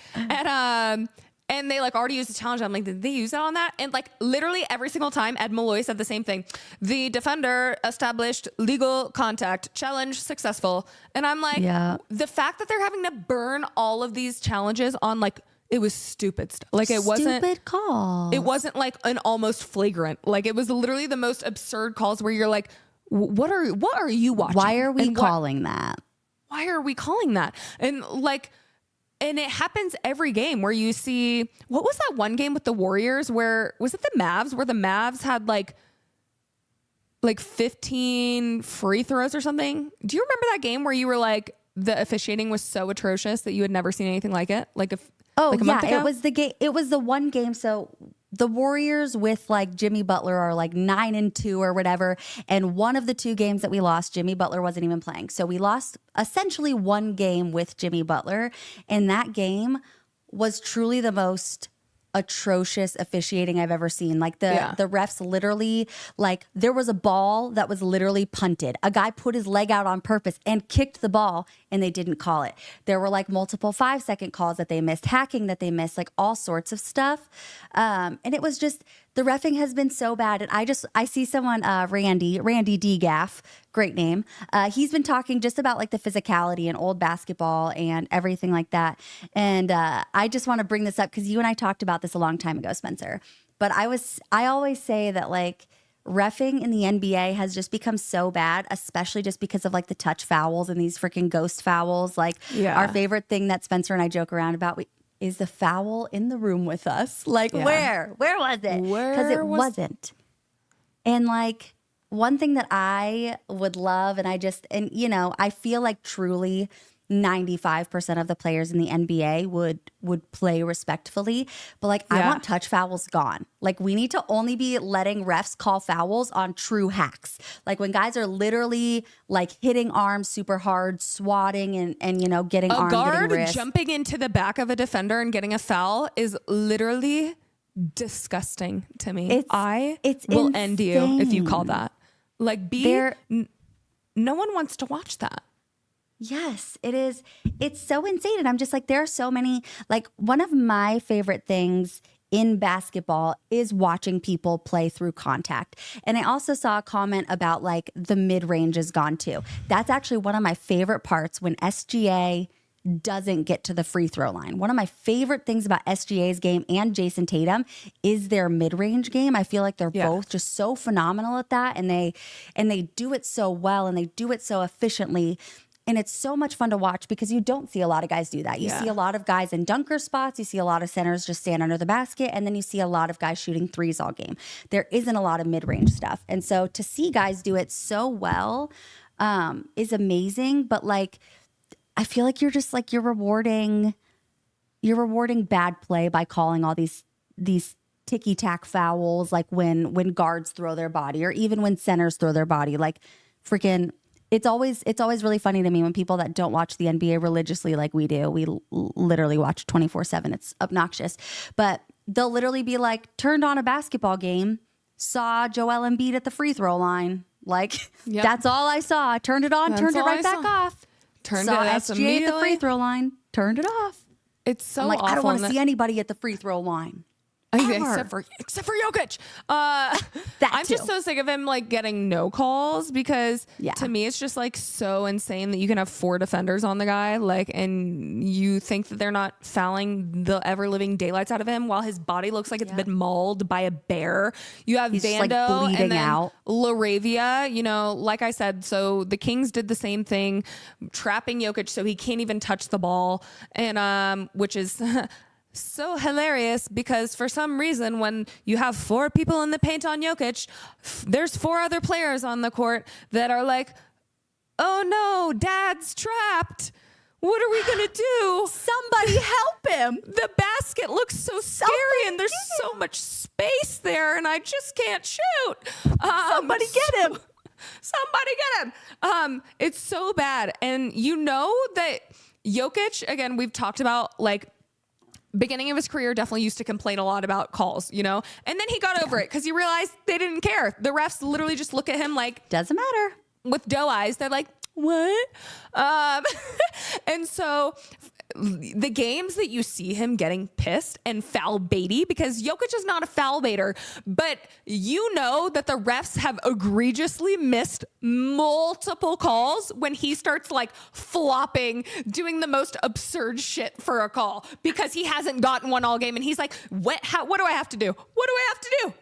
and they like already used the challenge. I'm like, did they use it on that? And like literally every single time, Ed Malloy said the same thing. The defender established legal contact, challenge successful. And I'm like, the fact that they're having to burn all of these challenges on like, it was stupid stuff. Like it wasn't stupid calls. It wasn't like an almost flagrant. Like it was literally the most absurd calls where you're like, what are you watching? Why are we calling that? Why are we calling that? And like, and it happens every game where you see, what was that one game with the Warriors where, was it the Mavs, where the Mavs had like 15 free throws or something? Do you remember that game where you were like, the officiating was so atrocious that you had never seen anything like it? Like a month ago? It was the game. It was the one game. So the Warriors with like Jimmy Butler are like 9-2 or whatever. And one of the 2 games that we lost, Jimmy Butler wasn't even playing. So we lost essentially 1 game with Jimmy Butler. And that game was truly the most atrocious officiating I've ever seen. Like the refs literally, like there was a ball that was literally punted. A guy put his leg out on purpose and kicked the ball and they didn't call it. There were like multiple 5-second calls that they missed, hacking that they missed, like all sorts of stuff. And it was just, the reffing has been so bad. And I see someone, Randy D. Gaff, great name. He's been talking just about like the physicality in old basketball and everything like that. And I just want to bring this up because you and I talked about this a long time ago, Spencer. But I always say that like reffing in the NBA has just become so bad, especially just because of like the touch fouls and these freaking ghost fouls. Like our favorite thing that Spencer and I joke around about is the foul in the room with us. Like where was it? Because it wasn't. And like one thing that I would love, and you know, I feel like truly 95% of the players in the NBA would play respectfully, but like I want touch fouls gone. Like we need to only be letting refs call fouls on true hacks. Like when guys are literally like hitting arms super hard, swatting and you know, getting arm, guard getting wrist. Jumping into the back of a defender and getting a foul is literally disgusting to me. It's will insane. End you if you call that. Like no one wants to watch that. Yes, it is. It's so insane. And I'm just like, there are so many, like one of my favorite things in basketball is watching people play through contact. And I also saw a comment about like the mid-range is gone too. That's actually one of my favorite parts when SGA doesn't get to the free throw line. One of my favorite things about SGA's game and Jason Tatum is their mid-range game. I feel like they're both just so phenomenal at that, and they do it so well, and they do it so efficiently. And it's so much fun to watch because you don't see a lot of guys do that. You see a lot of guys in dunker spots. You see a lot of centers just stand under the basket. And then you see a lot of guys shooting threes all game. There isn't a lot of mid-range stuff. And so to see guys do it so well is amazing. But like, I feel like you're just like, you're rewarding bad play by calling all these ticky-tack fouls, like when guards throw their body or even when centers throw their body. Like freaking, it's always really funny to me when people that don't watch the NBA religiously like we do, we literally watch 24/7. It's obnoxious. But they'll literally be like, turned on a basketball game, saw Joel Embiid at the free throw line. Like, that's all I saw. Turned it on, turned it right back off. Saw SGA at the free throw line, turned it off. It's so I'm like, awful. I don't want to see anybody at the free throw line. Except for Jokic. I'm just so sick of him like getting no calls because to me it's just like so insane that you can have 4 defenders on the guy, like, and you think that they're not fouling the ever living daylights out of him while his body looks like it's been mauled by a bear. You have He's Vando just, like, bleeding and then out. LaRavia, you know, like I said, so the Kings did the same thing, trapping Jokic so he can't even touch the ball, and which is so hilarious because for some reason when you have 4 people in the paint on Jokic, there's 4 other players on the court that are like, oh no, dad's trapped. What are we going to do? Somebody help him. The basket looks so scary and there's so much space there and I just can't shoot. Somebody get him. Somebody get him. It's so bad. And you know that Jokic, again, we've talked about like beginning of his career definitely used to complain a lot about calls, you know? And then he got over it because he realized they didn't care. The refs literally just look at him like, doesn't matter. With doe eyes. They're like, what? And so the games that you see him getting pissed and foul baity, because Jokic is not a foul baiter, but you know that the refs have egregiously missed multiple calls when he starts like flopping, doing the most absurd shit for a call because he hasn't gotten one all game. And he's like, what do I have to do? What do I have to do?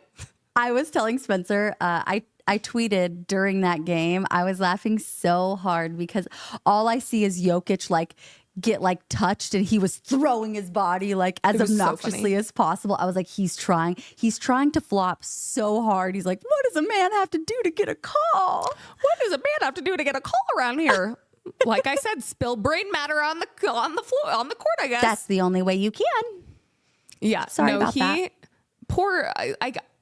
I was telling Spencer, I tweeted during that game, I was laughing so hard because all I see is Jokic like get like touched and he was throwing his body like as obnoxiously as possible. I was like, he's trying to flop so hard. He's like, what does a man have to do to get a call? What does a man have to do to get a call around here? Like I said, spill brain matter on the floor, on the court, I guess. That's the only way you can. Yeah. Sorry about that.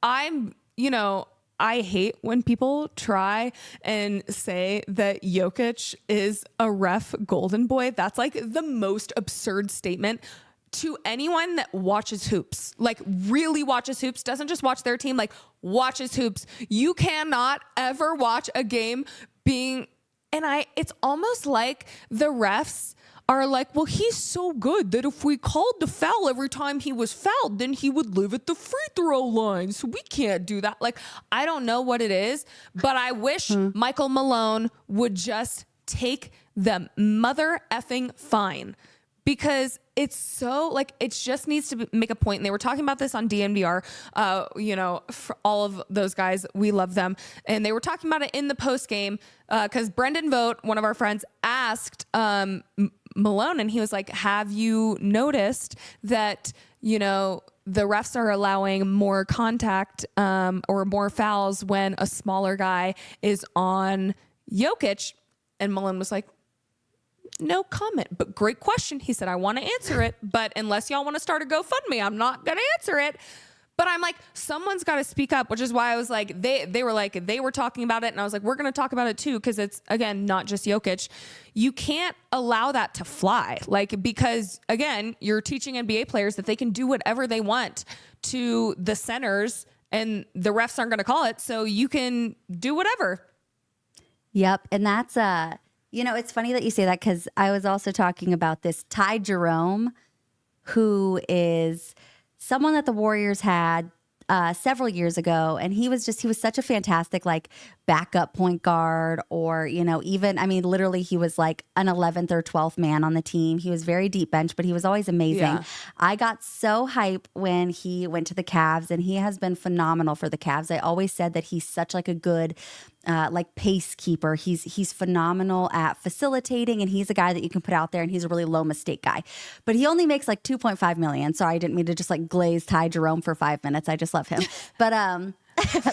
I'm, you know, I hate when people try and say that Jokic is a ref golden boy. That's like the most absurd statement to anyone that watches hoops, like really watches hoops, doesn't just watch their team, like watches hoops. You cannot ever watch a game it's almost like the refs are like, well, he's so good that if we called the foul every time he was fouled, then he would live at the free throw line. So we can't do that. Like, I don't know what it is, but I wish Michael Malone would just take the mother effing fine. Because it's so like it just needs to make a point. And they were talking about this on DNVR. You know, for all of those guys, we love them. And they were talking about it in the post game because Brendan Vogt, one of our friends, asked Malone, and he was like, "Have you noticed that you know the refs are allowing more contact or more fouls when a smaller guy is on Jokic?" And Malone was like, no comment, but great question. He said, I want to answer it, but unless y'all want to start a GoFundMe, I'm not going to answer it. But I'm like, someone's got to speak up, which is why I was like, they were talking about it. And I was like, we're going to talk about it too. Cause it's again, not just Jokic. You can't allow that to fly. Like, because again, you're teaching NBA players that they can do whatever they want to the centers and the refs aren't going to call it. So you can do whatever. Yep. And that's, you know, it's funny that you say that because I was also talking about this Ty Jerome, who is someone that the Warriors had several years ago, and he was such a fantastic like backup point guard, or even, I mean, literally he was like an 11th or 12th man on the team. He was very deep bench, but he was always amazing. Yeah. I got so hype when he went to the Cavs, and he has been phenomenal for the Cavs. I always said that he's such like a good like pace keeper. He's phenomenal at facilitating, and he's a guy that you can put out there, and he's a really low mistake guy. But he only makes like 2.5 million. Sorry, I didn't mean to just like glaze Ty Jerome for 5 minutes. I just love him. But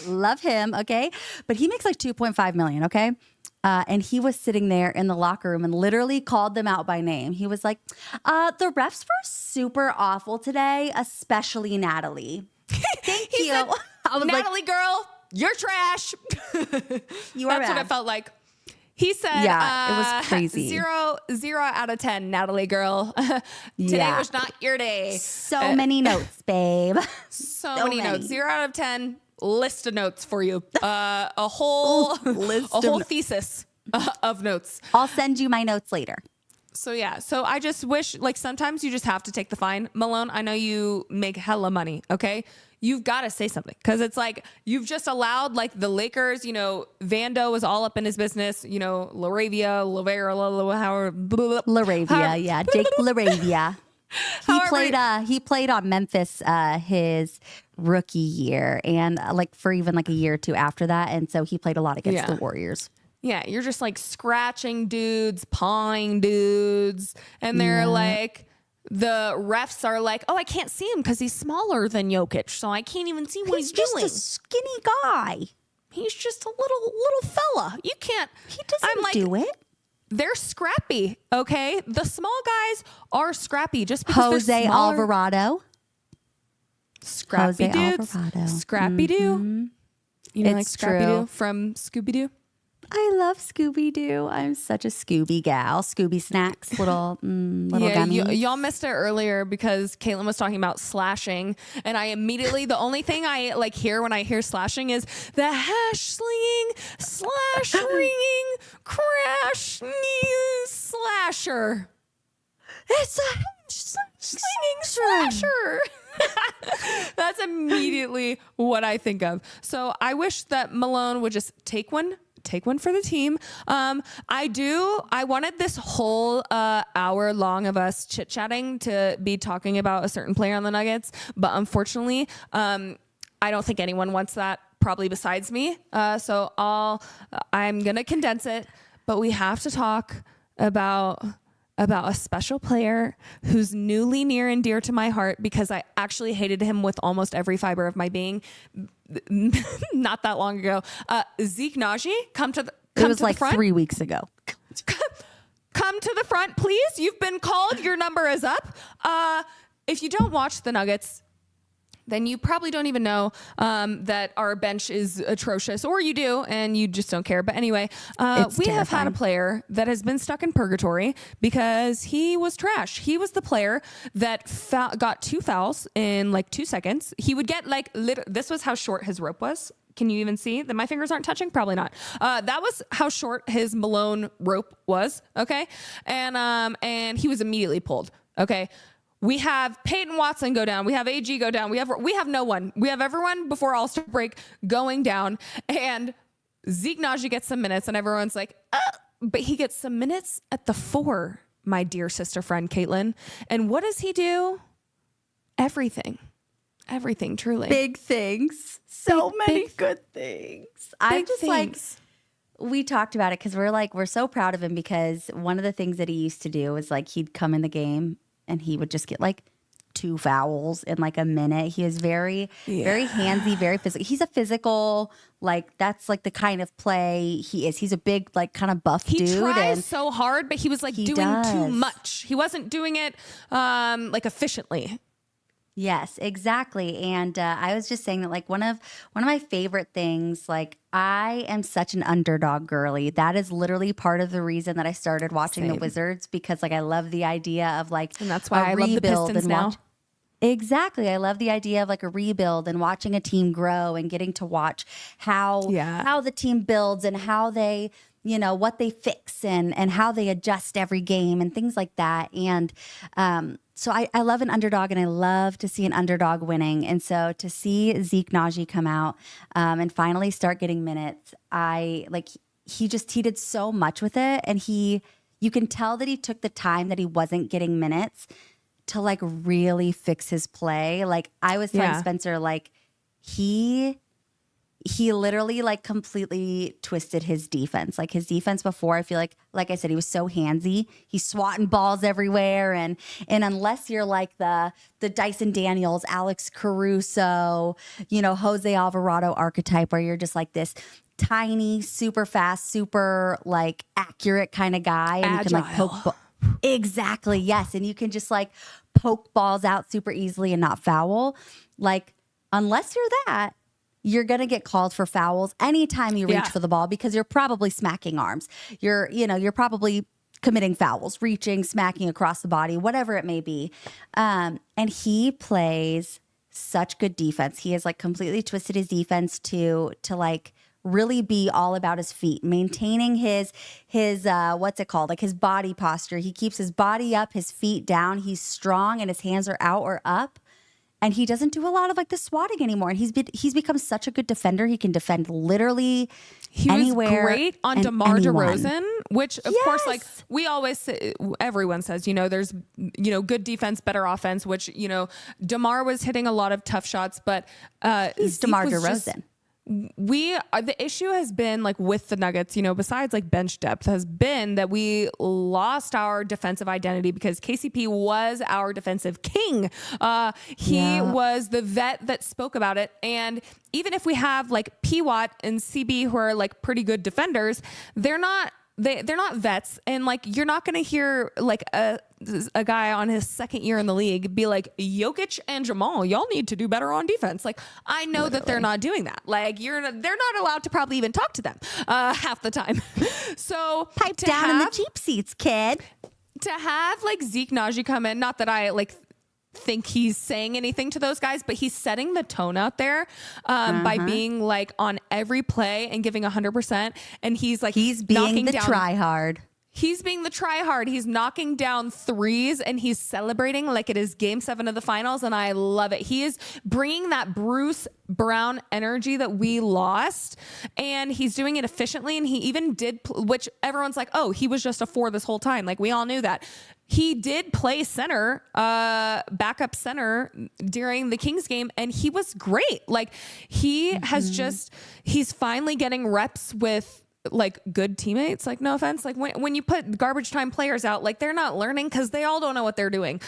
love him, okay? But he makes like 2.5 million, okay? And he was sitting there in the locker room and literally called them out by name. He was like, the refs were super awful today, especially Natalie. Thank you. Said, I was Natalie, girl, you're trash. You are That's bad. what it felt like. He said, yeah, it was crazy. 0 out of 10, Natalie girl. Today was not your day. So many notes, babe. So many notes. 0 out of 10. List of notes for you. A whole thesis of notes. I'll send you my notes later. So yeah, so I just wish, like, sometimes you just have to take the fine. Malone, I know you make hella money, okay? You've got to say something, because it's like you've just allowed like the Lakers, Vando was all up in his business, LaRavia, LaRavia, yeah, Jake LaRavia. He played on Memphis his rookie year, and like for even like a year or two after that, and so he played a lot against the Warriors. Yeah, you're just like scratching dudes, pawing dudes, and they're like, the refs are like, oh, I can't see him because he's smaller than Jokic, so I can't even see what he's doing. He's just a skinny guy. He's just a little fella. You can't. He doesn't do it. They're scrappy, okay? The small guys are scrappy just because they're Jose smaller. Alvarado. Scrappy dudes. Alvarado. Scrappy-Doo. You know, It's like Scrappy-Doo true. from Scooby-Doo? I love Scooby-Doo. I'm such a Scooby gal. Scooby snacks, little gummies. Y'all missed it earlier because Caitlin was talking about slashing, and I immediately, the only thing I like hear when I hear slashing is the hash slinging, slash ringing, crash slasher. It's a Slinging slasher. That's immediately what I think of. So I wish that Malone would just take one for the team. I wanted this whole hour long of us chit-chatting to be talking about a certain player on the Nuggets, but unfortunately, I don't think anyone wants that, probably besides me. So I'm gonna condense it, but we have to talk about a special player who's newly near and dear to my heart, because I actually hated him with almost every fiber of my being not that long ago. Zeke Nnaji, come to the front. It was like 3 weeks ago. Come to the front, please. You've been called. Your number is up. If you don't watch the Nuggets, then you probably don't even know that our bench is atrocious, or you do and you just don't care. But anyway, we have had a player that has been stuck in purgatory because he was trash. He was the player that got 2 fouls in like 2 seconds. He would get like, this was how short his rope was. Can you even see that my fingers aren't touching? Probably not. That was how short his Malone rope was. Okay. And he was immediately pulled. Okay. We have Peyton Watson go down. We have AG go down. We have no one. We have everyone before All-Star break going down. And Zeke Nnaji gets some minutes, and everyone's like, but he gets some minutes at the 4, my dear sister friend Caitlin. And what does he do? Everything. Everything, truly. Big things. So many good things. I'm just like, we talked about it because we're so proud of him, because one of the things that he used to do is like he'd come in the game and he would just get like 2 fouls in like a minute. He is very handsy, very physical. He's a physical, like that's like the kind of play he is. He's a big, like kind of buff dude. He tries so hard, but he was like doing too much. He wasn't doing it like efficiently. Yes, exactly. And I was just saying that like one of my favorite things, like I am such an underdog girly. That is literally part of the reason that I started watching the Wizards, because like I love the idea of like, and that's why I love the Pistons now. Exactly. I love the idea of like a rebuild and watching a team grow and getting to watch how the team builds and how they, what they fix and how they adjust every game and things like that. And so I love an underdog, and I love to see an underdog winning. And so to see Zeke Nnaji come out and finally start getting minutes, he did so much with it. And you can tell that he took the time that he wasn't getting minutes to like really fix his play. Like I was telling Spencer, like he literally like completely twisted his defense. Like his defense before, I feel like I said, he was so handsy. He's swatting balls everywhere. And unless you're like the Dyson Daniels, Alex Caruso, Jose Alvarado archetype, where you're just like this tiny, super fast, super like accurate kind of guy. And Agile. you can like poke. Exactly. Yes. And you can just like poke balls out super easily and not foul. Like unless you're that, you're going to get called for fouls anytime you reach for the ball, because you're probably smacking arms. You're probably committing fouls, reaching, smacking across the body, whatever it may be. And he plays such good defense. He has like completely twisted his defense to like really be all about his feet, maintaining his what's it called? Like his body posture. He keeps his body up, his feet down. He's strong and his hands are out or up. And he doesn't do a lot of like the swatting anymore. And he's become such a good defender. He can defend literally anywhere. He was great on DeMar anyone. DeRozan, which of course, like we always say, everyone says, there's, good defense, better offense, which, DeMar was hitting a lot of tough shots, but he's DeMar DeRozan. The issue has been like with the Nuggets, besides like bench depth, has been that we lost our defensive identity because KCP was our defensive king. He was the vet that spoke about it. And even if we have like P-Watt and CB who are like pretty good defenders, they're not vets, and like you're not going to hear like a guy on his second year in the league be like, Jokic and Jamal, y'all need to do better on defense. Like I know that they're not doing that. Like they're not allowed to probably even talk to them half the time. So pipe down in the cheap seats, kid. To have like Zeke Nnaji come in, not that I like think he's saying anything to those guys, but he's setting the tone out there by being like on every play and giving 100%. And he's being the try hard. He's being the try hard. He's knocking down threes and he's celebrating like it is game 7 of the finals. And I love it. He is bringing that Bruce Brown energy that we lost, and he's doing it efficiently. And he even did, which everyone's like, oh, he was just a 4 this whole time. Like we all knew that. He did play center, backup center during the Kings game, and he was great. Like he has he's finally getting reps with like good teammates. Like no offense, like when you put garbage time players out, like they're not learning because they all don't know what they're doing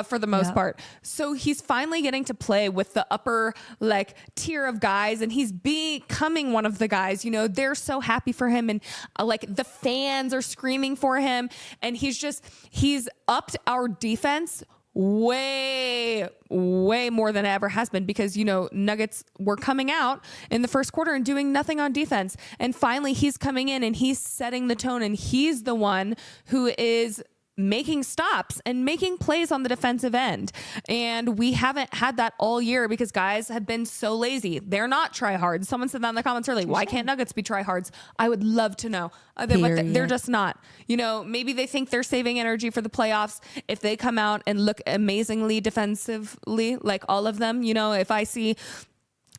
for the most part. So he's finally getting to play with the upper like tier of guys, and he's becoming one of the guys. They're so happy for him, and like the fans are screaming for him, and he's upped our defense way more than it ever has been, because Nuggets were coming out in the first quarter and doing nothing on defense, and finally he's coming in and he's setting the tone, and he's the one who is making stops and making plays on the defensive end. And we haven't had that all year because guys have been so lazy. They're not tryhards. Someone said that in the comments earlier. Why can't Nuggets be tryhards? I would love to know. They're just not. Maybe they think they're saving energy for the playoffs if they come out and look amazingly defensively, like all of them. If I see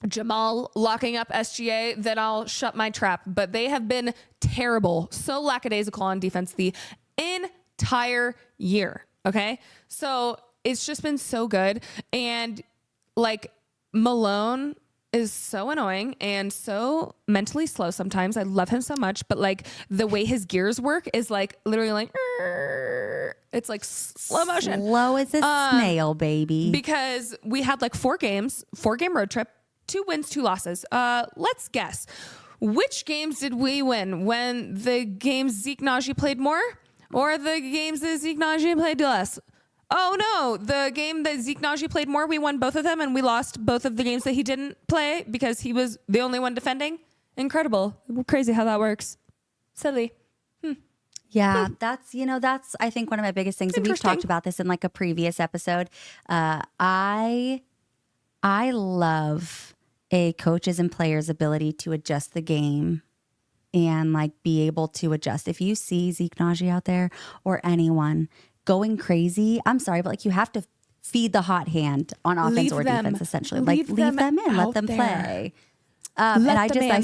Jamal locking up SGA, then I'll shut my trap. But they have been terrible, so lackadaisical on defense the entire year. Okay. So it's just been so good. And like Malone is so annoying and so mentally slow sometimes. I love him so much, but like the way his gears work is like literally like, it's like slow motion. Slow as a snail, baby. Because we had like 4 game road trip, 2 wins, 2 losses. Let's guess. Which games did we win? When the games Zeke Nnaji played more? Or the games that Zeke Nnaji played less? Oh no, the game that Zeke Nnaji played more, we won both of them, and we lost both of the games that he didn't play because he was the only one defending. Incredible. Crazy how that works. Silly. Yeah, that's I think one of my biggest things, and we've talked about this in like a previous episode. I love a coach's and player's ability to adjust the game and like be able to adjust. If you see Zeke Nnaji out there or anyone, going crazy. I'm sorry, but like you have to feed the hot hand on offense or defense, essentially. Like leave them in, let them play. And I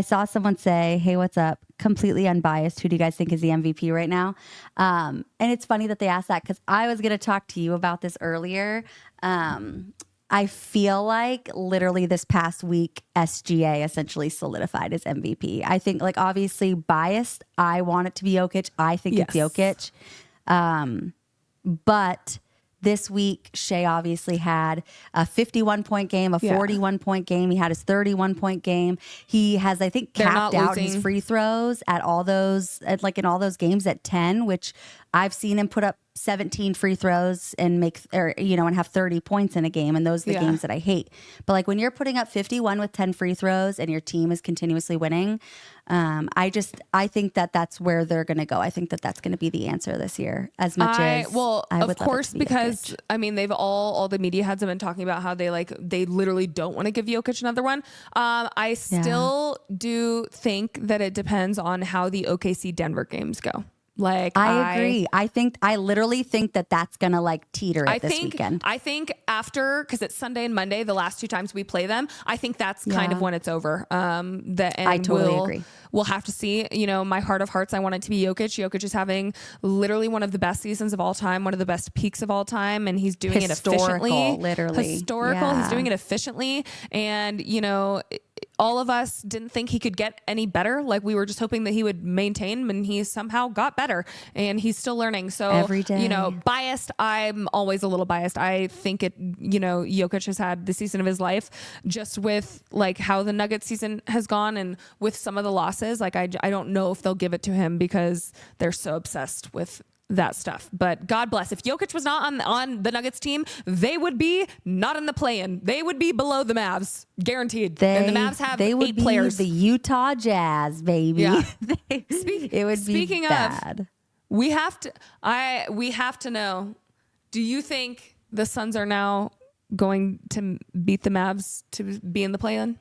saw someone say, hey, what's up? Completely unbiased. Who do you guys think is the MVP right now? And it's funny that they asked that because I was going to talk to you about this earlier. I feel like literally this past week, SGA essentially solidified his MVP. I think, like, obviously biased. I want it to be Jokic. I think it's Jokic. But this week, Shea obviously had a 51-point game, a 41-point game. He had his 31-point game. He has, I think, capped out his free throws at all those, in all those games at 10, which I've seen him put up 17 free throws and and have 30 points in a game. And those are the games that I hate. But like when you're putting up 51 with 10 free throws and your team is continuously winning, I think that that's where they're going to go. I think that that's going to be the answer this year as much as I would, of course, because Jokic. I mean, they've all the media heads have been talking about how they literally don't want to give Jokic another one. I still do think that it depends on how the OKC Denver games go. Like I agree. I literally think that that's gonna like teeter it this weekend. I think after, because it's Sunday and Monday, the last 2 times we play them, I think that's kind of when it's over. I totally agree. We'll have to see. My heart of hearts, I want it to be Jokic. Jokic is having literally one of the best seasons of all time, one of the best peaks of all time, and he's doing it efficiently. Literally historical. Yeah. He's doing it efficiently, and all of us didn't think he could get any better. Like we were just hoping that he would maintain, and he somehow got better, and he's still learning. So every day, biased. I'm always a little biased. I think Jokic has had the season of his life, just with like how the Nuggets season has gone, and with some of the losses. Like I don't know if they'll give it to him because they're so obsessed with that stuff. But God bless. If Jokic was not on the Nuggets team, they would be not in the play-in. They would be below the Mavs, guaranteed. And the Mavs have 8 players. The Utah Jazz, baby. Yeah. It would be bad. We have to know. Do you think the Suns are now going to beat the Mavs to be in the play-in?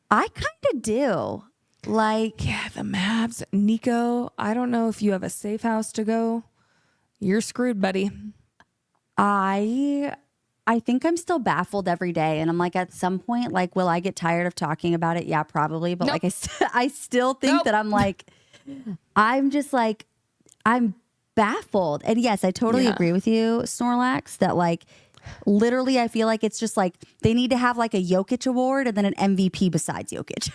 I kind of do. The Mavs, Nico, I don't know if you have a safe house to go. You're screwed, buddy. I think I'm still baffled every day. And I'm like, at some point, like, will I get tired of talking about it? Yeah, probably. But nope. I still think that I'm like, I'm just like, I'm baffled. And yes, I totally agree with you, Snorlax, that like, literally, I feel like it's just like they need to have like a Jokic award and then an MVP besides Jokic.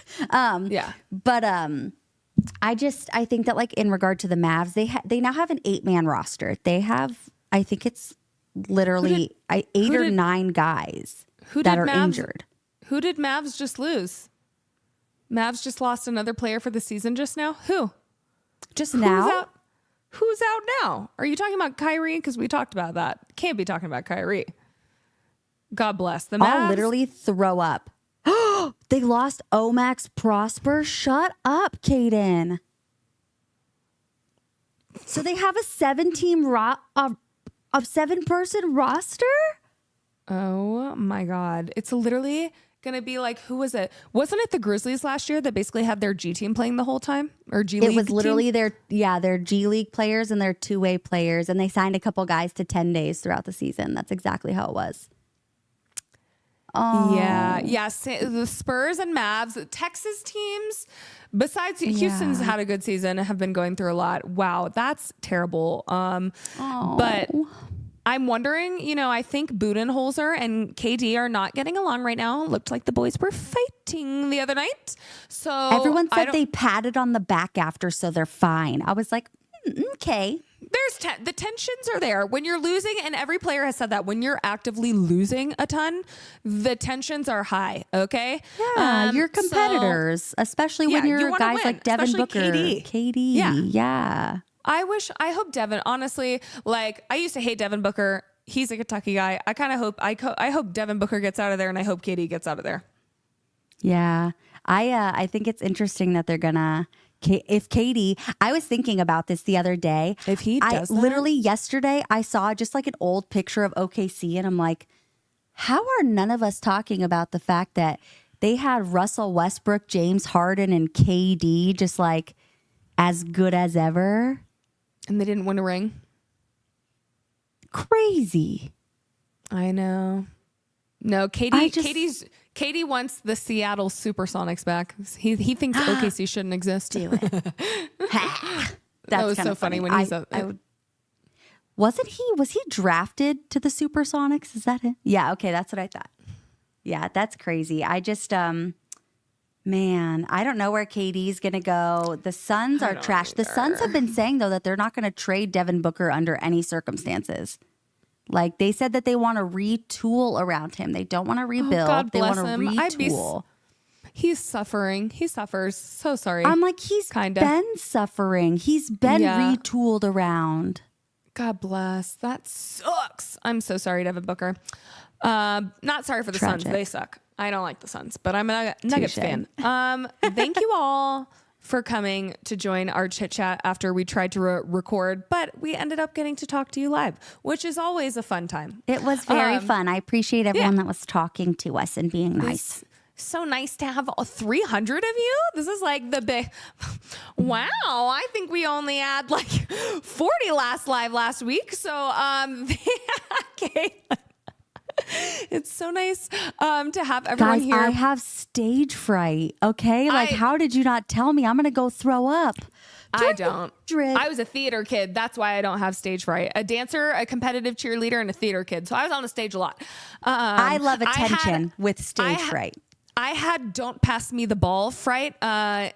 But I think that like in regard to the Mavs, they now have an 8-man roster. They have, I think it's literally 8 or 9 guys that are injured. Who did Mavs just lose? Mavs just lost another player for the season just now? Who? Now? Who's out now? Are you talking about Kyrie? Because we talked about that. Can't be talking about Kyrie. God bless the Mavs. I'll literally throw up. They lost Omax Prosper. Shut up, Kaden. So they have a 7-team a 7-person roster? Oh my God. It's literally gonna be like, who was it? Wasn't it the Grizzlies last year that basically had their G team playing the whole time? Or G League? It was literally their G League players and their 2-way players, and they signed a couple guys to 10 days throughout the season. That's exactly how it was. Oh. Yeah. The Spurs and Mavs, Texas teams, besides Houston's had a good season, have been going through a lot. Wow, that's terrible. But I'm wondering, I think Budenholzer and KD are not getting along right now. Looked like the boys were fighting the other night. So everyone said they patted on the back after, so they're fine. I was like, okay. The tensions are there when you're losing, and every player has said that when you're actively losing a ton, the tensions are high. Okay. Yeah. You're competitors, especially when you're guys like Devin Booker, KD. Yeah. I hope Devin, honestly, like I used to hate Devin Booker. He's a Kentucky guy. I kind of hope, I hope Devin Booker gets out of there, and I hope KD gets out of there. Yeah. I think it's interesting that they're gonna, if KD, I was thinking about this the other day. If he does literally yesterday, I saw just like an old picture of OKC, and I'm like, how are none of us talking about the fact that they had Russell Westbrook, James Harden, and KD just like as good as ever? And they didn't win a ring. Crazy. I know. No, Katie wants the Seattle Supersonics back. He thinks OKC shouldn't exist. Do it. That was so funny when he said that. Was he drafted to the Supersonics? Is that it? Yeah, okay, that's what I thought. Yeah, that's crazy. I just man, I don't know where KD's going to go. The Suns are trash. The Suns have been saying though that they're not going to trade Devin Booker under any circumstances. Like they said that they want to retool around him. They don't want to rebuild. God they want to him. retool. He's suffering. He suffers. So sorry. I'm like, he's been suffering. He's been retooled around. God bless. That sucks. I'm so sorry, Devin Booker. Not sorry for the Suns. They suck. I don't like the Suns, but I'm a Nuggets fan. Thank you all for coming to join our chit chat after we tried to record, but we ended up getting to talk to you live, which is always a fun time. It was very fun. I appreciate everyone that was talking to us and being nice. So nice to have 300 of you. This is like the big, wow. I think we only had like 40 last week. So, okay. It's so nice to have everyone here. I have stage fright. Okay, like how did you not tell me? I'm gonna go throw up. I don't. I was a theater kid. That's why I don't have stage fright. A dancer, a competitive cheerleader, and a theater kid. So I was on the stage a lot. I love attention with stage fright. I had don't pass me the ball fright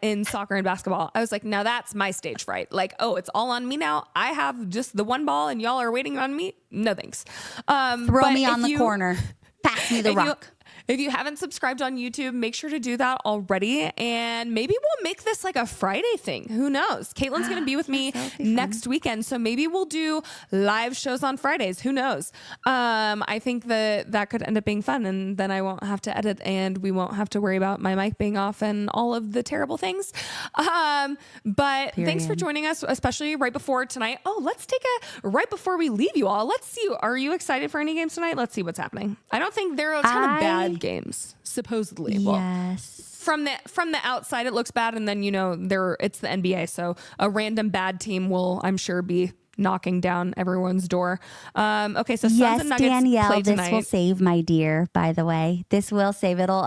in soccer and basketball. I was like, now that's my stage fright. Like, oh, it's all on me now. I have just the one ball and y'all are waiting on me. No thanks. Throw me on the corner. Pass me the rock. If you haven't subscribed on YouTube, make sure to do that already. And maybe we'll make this like a Friday thing. Who knows? Caitlin's going to be with me next weekend. So maybe we'll do live shows on Fridays. Who knows? I think that could end up being fun. And then I won't have to edit and we won't have to worry about my mic being off and all of the terrible things. But thanks for joining us, especially right before tonight. Oh, let's take right before we leave you all. Let's see. Are you excited for any games tonight? Let's see what's happening. I don't think there are a ton of bad games, supposedly. Yes. Well, from the outside, it looks bad, and then it's the NBA, so a random bad team will, I'm sure, be knocking down everyone's door. Okay, so Suns and Nuggets Danielle, play tonight. This will save, my dear. By the way, this will save. It'll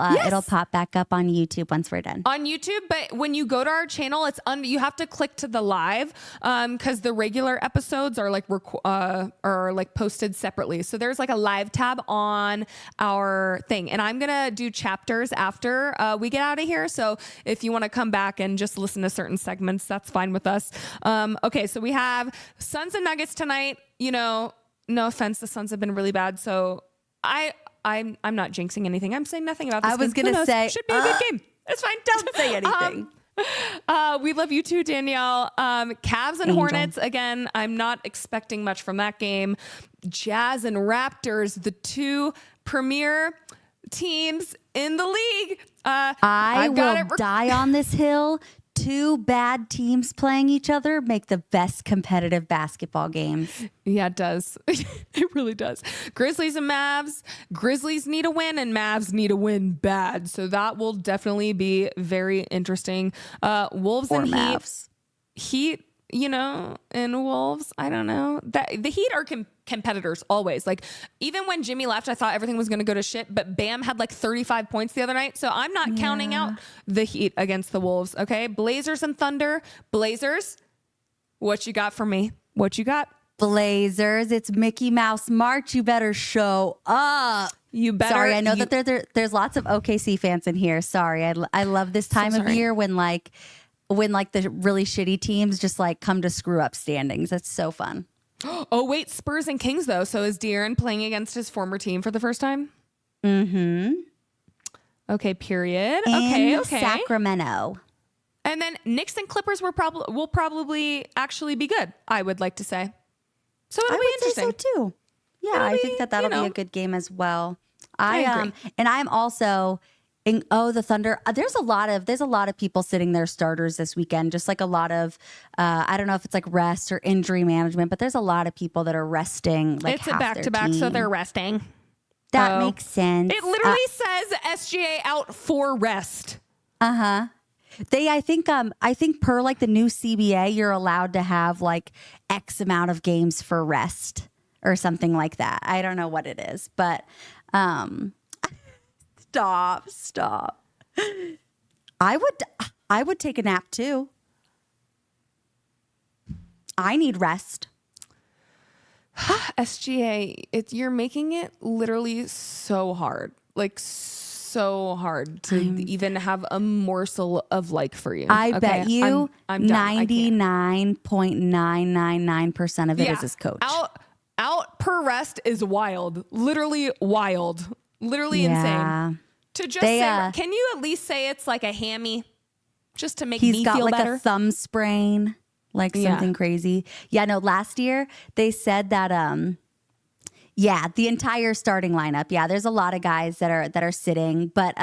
pop back up on YouTube once we're done. On YouTube, but when you go to our channel, it's you have to click to the live because the regular episodes are like posted separately. So there's like a live tab on our thing, and I'm gonna do chapters after we get out of here. So if you want to come back and just listen to certain segments, that's fine with us. Okay, so we have Suns and Nuggets tonight. No offense, the Suns have been really bad, so I'm not jinxing anything. I'm saying nothing about this. I was gonna say should be a good game. It's fine. Don't say anything. We love you too, Danielle. Cavs and Hornets again. I'm not expecting much from that game. Jazz and Raptors, the two premier teams in the league. I will die on this hill. Two bad teams playing each other make the best competitive basketball games. Yeah, it does. It really does. Grizzlies and Mavs. Grizzlies need a win and Mavs need a win bad. So that will definitely be very interesting. Wolves and Mavs. Heat, and Wolves. I don't know. The Heat are competitors always. Like even when Jimmy left, I thought everything was going to go to shit, but Bam had like 35 points the other night. So I'm not counting out the Heat against the Wolves. Okay. Blazers and Thunder. Blazers. What you got for me? What you got? Blazers. It's Mickey Mouse March. You better show up. You better. Sorry. I know that there's lots of OKC fans in here. Sorry. I love this time of year when the really shitty teams just like come to screw up standings. It's so fun. Oh, wait, Spurs and Kings, though. So is De'Aaron playing against his former team for the first time? Mm-hmm. Okay, period. In okay. Sacramento. And then Knicks and Clippers will probably actually be good, I would like to say. So it'll be interesting. Say so too. Yeah, I think that'll be a good game as well. I agree. And I'm also... the Thunder. There's a lot of people sitting their starters this weekend. Just like a lot of, I don't know if it's like rest or injury management, but there's a lot of people that are resting. Like it's a back-to-back, so they're resting. That makes sense. It literally says SGA out for rest. Uh-huh. I think per like the new CBA, you're allowed to have like X amount of games for rest or something like that. I don't know what it is, but stop. I would take a nap too. I need rest. SGA, you're making it literally so hard. Like so hard to even have a morsel of like for you. I bet you 99.999% of it is his coach. Out per rest is wild. Literally wild. Literally insane. To just say, can you at least say it's like a hammy? Just to make me feel better? He's got like a thumb sprain, like something crazy. Yeah, no, last year they said that the entire starting lineup. Yeah, there's a lot of guys that are sitting, but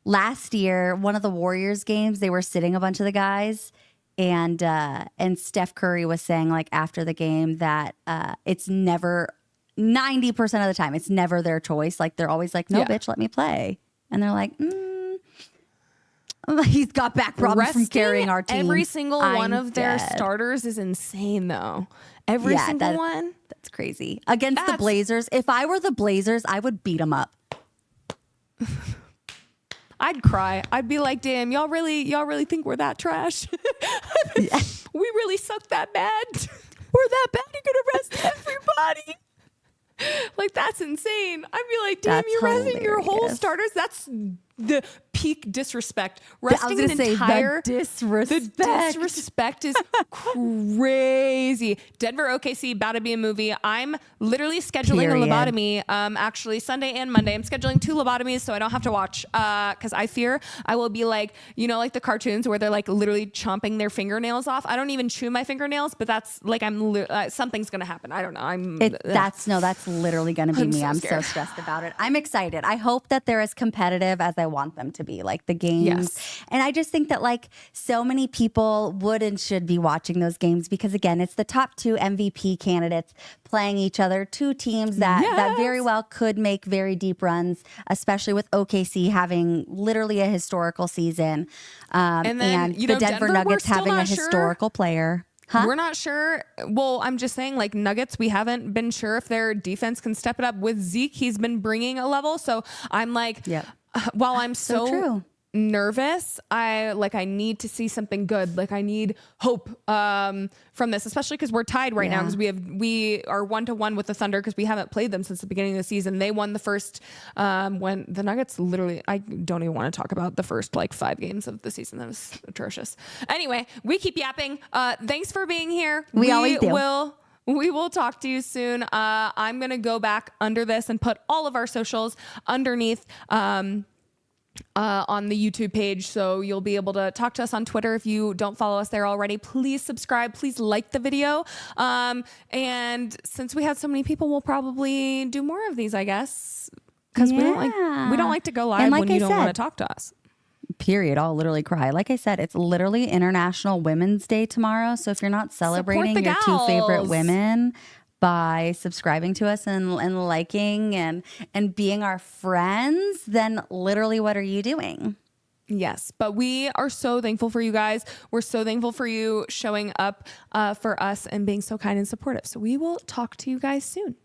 last year, one of the Warriors games, they were sitting a bunch of the guys, and Steph Curry was saying like after the game that it's never 90% of the time it's never their choice. Like they're always like, no, bitch, let me play, and they're like, he's got back problems from carrying our team. Every single one of their starters is insane, though. Every single one. That's crazy. Against the Blazers. If I were the Blazers, I would beat them up. I'd cry. I'd be like, damn, y'all really think we're that trash? We really suck that bad? We're that bad? You're going to rest everybody? Like, that's insane. I'd be like, damn, you're resting your whole starters? That's the peak disrespect. Resting an entire disrespect. The disrespect is crazy. Denver OKC about to be a movie. I'm literally scheduling a lobotomy. Actually Sunday and Monday. I'm scheduling 2 lobotomies so I don't have to watch. Because I fear I will be like, you know, like the cartoons where they're like literally chomping their fingernails off. I don't even chew my fingernails, but that's like something's gonna happen. I don't know. That's literally gonna be me. I'm so stressed about it. I'm excited. I hope that they're as competitive as I want them to be, like the games. Yes. And I just think that like so many people would and should be watching those games because again, it's the top 2 MVP candidates playing each other, 2 teams that very well could make very deep runs, especially with OKC having literally a historical season. And the Denver Nuggets having a historical player. Huh? We're not sure. Well, I'm just saying, like Nuggets, we haven't been sure if their defense can step it up. With Zeke, he's been bringing a level. So I'm like, while I'm so nervous, I need to see something good. Like I need hope from this, especially because we're tied right now because we are 1-1 with the Thunder because we haven't played them since the beginning of the season. They won the first when the Nuggets literally, I don't even want to talk about the first like 5 games of the season. That was atrocious. Anyway, we keep yapping. Thanks for being here. We always do. We will talk to you soon. I'm going to go back under this and put all of our socials underneath on the YouTube page. So you'll be able to talk to us on Twitter. If you don't follow us there already, please subscribe. Please like the video. And since we had so many people, we'll probably do more of these, I guess. Because we don't like to go live when you don't want to talk to us. Period. I'll literally cry. Like I said, it's literally International Women's Day tomorrow. So if you're not celebrating your 2 favorite women by subscribing to us and liking and being our friends, then literally what are you doing? Yes, but we are so thankful for you guys. We're so thankful for you showing up for us and being so kind and supportive. So we will talk to you guys soon.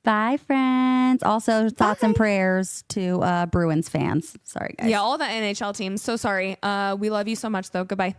Bye, friends. Also, thoughts and prayers to Bruins fans. Sorry, guys. Yeah, all the NHL teams. So sorry. We love you so much, though. Goodbye.